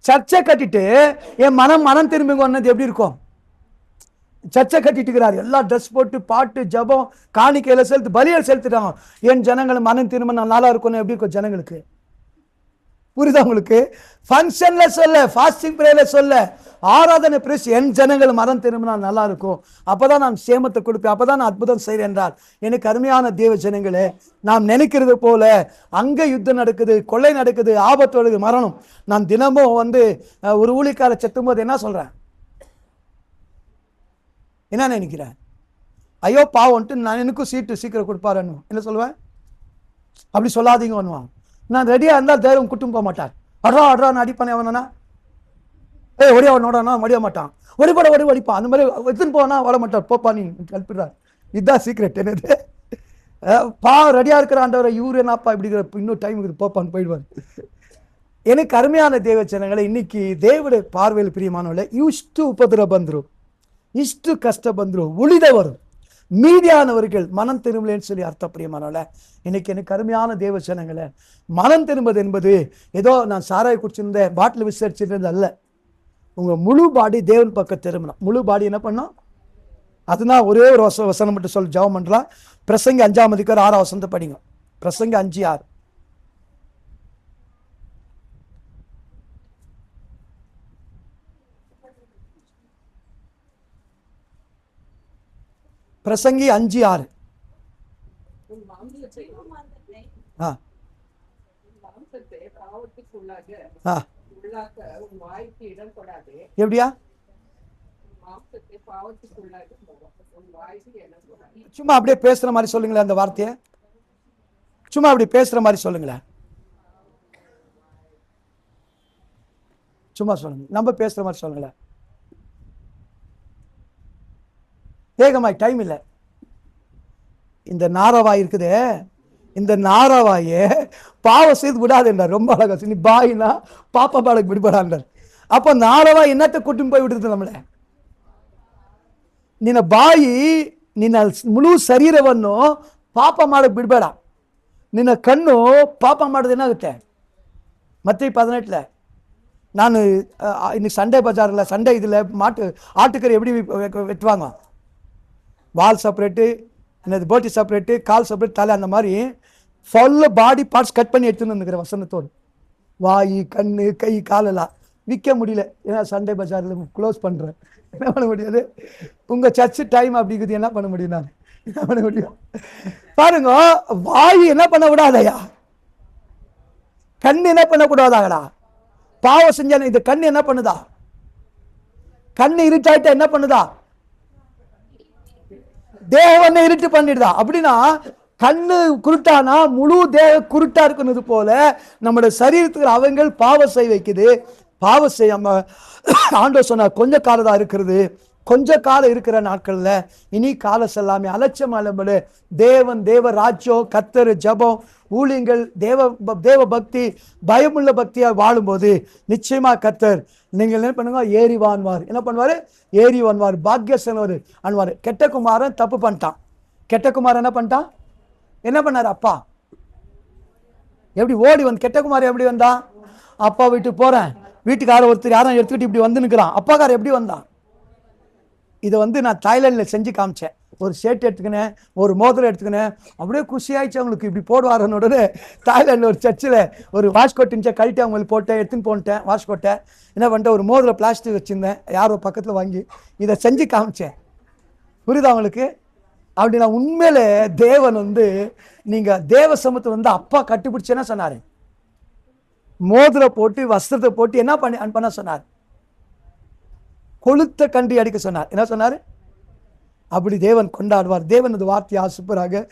சர்ச்சை கட்டிட்டு என் மனம் திரும்பி எப்படி இருக்கும்? சர்ச்சை கட்டிட்டு இருக்கிறார், எல்லாம் ட்ரெஸ் போட்டு பாட்டு ஜபம் காணிக்கையில செலுத்து பலியல் செலுத்துட்டாங்க. என் ஜனங்கள் மனம் திரும்ப நல்லா இருக்கணும் எப்படி இருக்கும் ஜனங்களுக்கு? புரியுதா உங்களுக்கு? ஃபங்க்ஷன்ல சொல்ல, ஃபாஸ்டிங் பிரேயர்ல சொல்ல, ஆராதனை பிரேஸ் என் ஜனங்கள் மனம் திரும்பினா நல்லா இருக்கும், அப்பதான் நான் சேமத்தை கொடுப்பேன், அப்பதான் நான் அற்புதம் செய்கிறேன் என்றால் எனக்கு அருமையான தேவ ஜனங்களே, நாம் நினைக்கிறது போல அங்க யுத்தம் நடக்குது, கொள்ளை நடக்குது, ஆபத்து, மரணம். நான் தினமும் ஒரு ஊழிக்கார செத்தும் போது என்ன சொல்றேன்? என்ன நினைக்கிறேன்? ஐயோ பாவம்ட்டு நான் எனக்கும் சீக்கிரம் கொடுப்பாருன்னு என்ன சொல்லுவேன்? அப்படி சொல்லாதீங்க. நான் ரெடியா இருந்தா தைரியம் கூட்டும் போக மாட்டார். அட்ரான்னு அடிப்பானே அவனா, ஒடியா நோடானா மடிய மாட்டான், ஒடிப்பான். அந்த மாதிரி எடுத்துன்னு போனா வர மாட்டார். போப்பா நீ கல்பிடுறார். இதுதான் சீக்ரெட். என்னது? ரெடியா இருக்கிற ஆண்டவரை இவரு என்னப்பா இப்படி இன்னும் டைம் இருக்குது போப்பான்னு போயிடுவார். எனக்கு அருமையான தேவ ஜனங்களை, இன்னைக்கு தேவடைய பார்வையில் பிரியமானவர்களே, ಇಷ್ಟು ಉಪದ್ರ ಬಂದ್ರು, ಇಷ್ಟು ಕಷ್ಟ ಬಂದ್ರು, ಉಳಿದವರು மீதியானவர்கள் மனம் திரும்பலேன்னு சொல்லி அர்த்தம். பிரியமானவர்களே, இன்னைக்கு எனக்கு அருமையான தேவ ஜனங்களை, மனம் திரும்பது என்பது ஏதோ நான் சாராய் குடிச்சிருந்தேன் பாட்டில் விசாரிச்சிருந்தது அல்ல. உங்க முழு பாடி தேவன் பக்கம் திரும்பணும். முழு பாடி என்ன பண்ணும்? அதுதான் ஒரே ஒரு வசனம் மட்டும் சொல்லி ஜெபம் பண்ணலாம். பிரசங்கி 5:6 படிங்க. பிரசங்கி 5:6. பிரசங்கி 5:6. எப்படியா? சும்மா அப்படியே பேசுற மாதிரி சொல்லுங்களேன் அந்த வார்த்தையை. சும்மா அப்படி பேசுற மாதிரி சொல்லுங்களேன். சும்மா சொல்லுங்க, நம்ம பேசுற மாதிரி சொல்லுங்களேன். வேகமாய், டைம் இல்லை. இந்த நாரவாய் இருக்குதே, இந்த நாரவாயே பாவம் செய்து விடாதுன்றார். ரொம்ப அழகா, நீ பாயினா பாப்பா பாடக்கு விடுபடான்றார். அப்ப நாரவாய் என்னத்தை கூட்டின்னு போய் விடுறது நம்மள? ನಿನ್ನ ಬಾಯಿ ನಿನ್ನ ಮುಳು ಶರೀರವನ್ನು ಪಾಪ ಮಾಡಕ್ಕೆ ಬಿಡಬೇಡ. ನಿನ್ನ ಕಣ್ಣು ಪಾಪ ಮಾಡೋದು ಏನಾಗುತ್ತೆ? ಮತ್ತೆ 18 நான் இன்னைக்கு சண்டே பஜாரில் சண்டே இதில் ஆட்டுக்கறி எப்படி வெட்டுவாங்க? வால் செப்பரேட்டு, என்னது போட்டி செப்பரேட்டு, கால் செப்பரேட், தலை, அந்த மாதிரி ஃபுல்லு பாடி பார்ட்ஸ் கட் பண்ணி எடுத்துன்னு வந்துக்கிற வசனத்தோடு. வாய், கண், கை, காலெல்லாம் விற்க முடியல. ஏன்னா சண்டே பஜாரில் க்ளோஸ் பண்ணுறேன். என்ன பண்ண முடியாது? உங்கள் சர்ச்சு டைம் அப்படி இருக்குது, என்ன பண்ண முடியும்? நான் என்ன பண்ண முடியும்? பாருங்க, வாய் என்ன பண்ண விடாதயா, கண் என்ன பண்ணக்கூடாதாகடா. பாவம் செஞ்ச இந்த கண் என்ன பண்ணுதா? கண்ணு இருட்டாயிட்ட என்ன பண்ணுதா? தேவனை இருட்டு பண்ணிடுதா. அப்படின்னா கண்ணு குருட்டானா முழு தேவ குருட்டா இருக்குன்னு போல நம்முடைய சரீரத்துக்கு அவங்கள் பாவம் செய்ய வைக்குது. பாவம் செய்யாம ஆண்டவர் சொன்னார், கொஞ்ச காலம் தான் இருக்கிறது, கொஞ்ச காலம் இருக்கிற நாட்கள்ல இனி காலம் செல்லாமே அலட்சியம் அல்ல. தேவன், தேவ ராஜ்யம், கர்த்தர், ஜபம், ஊழியங்கள், தேவ பக்தி, பயமுள்ள பக்தியா வாழும்போது நிச்சயமா கர்த்தர் நீங்கள் என்ன பண்ணுங்க, ஏறி வான்வார். என்ன பண்ணுவாரு? ஏறி வான்வார், பாக்கியசனவர் அன்வார். கெட்ட குமாரன் தப்பு பண்ணிட்டான். கெட்ட குமாரன் என்ன பண்ணிட்டான்? என்ன பண்ணாரு? அப்பா எப்படி ஓடி வந்து, கெட்ட குமாரன் எப்படி வந்தான்? அப்பா வீட்டு போறேன், வீட்டுக்கார ஒருத்தர் யாரும் எடுத்துக்கிட்டு இப்படி வந்து நிற்கிறான். அப்பாக்கார எப்படி வந்தான்? இதை நான் தாய்லாண்டில் செஞ்சு காமிச்சேன். ஒரு ஷர்ட் எடுத்துக்கினேன், ஒரு மோதிரம் எடுத்துக்கினேன், அப்படியே குஷியாயிடுச்சு அவங்களுக்கு. இப்படி போடுவாருன்னு உடனே தாய்லாண்டில் ஒரு சர்ச்சில் ஒரு வாஷ்கோட் இருந்துச்சு, கழட்டி அவங்களுக்கு போட்டேன், எடுத்துன்னு போன்ட்டேன் வாஷ்கோட்டை. என்ன பண்ணிட்டேன், ஒரு மோதிரம் பிளாஸ்டிக் வச்சுருந்தேன், யாரோ பக்கத்தில் வாங்கி இதை செஞ்சு காமிச்சேன். புரியுதா அவங்களுக்கு? அப்படி நான் உண்மையிலே தேவன் நீங்கள் தேவ சமூகத்தை அப்பா கட்டுப்பிடிச்சேன்னா சொன்னார், மோதிரம் போட்டு வஸ்திரத்தை போட்டு என்ன பண்ண சொன்னார்? கொளுத்த கண்டி அடிக்க சொன்னார். என்ன சொன்னார்? அப்படி தேவன் கொண்டாடுவார். தேவனது வார்த்தையா சூப்பராக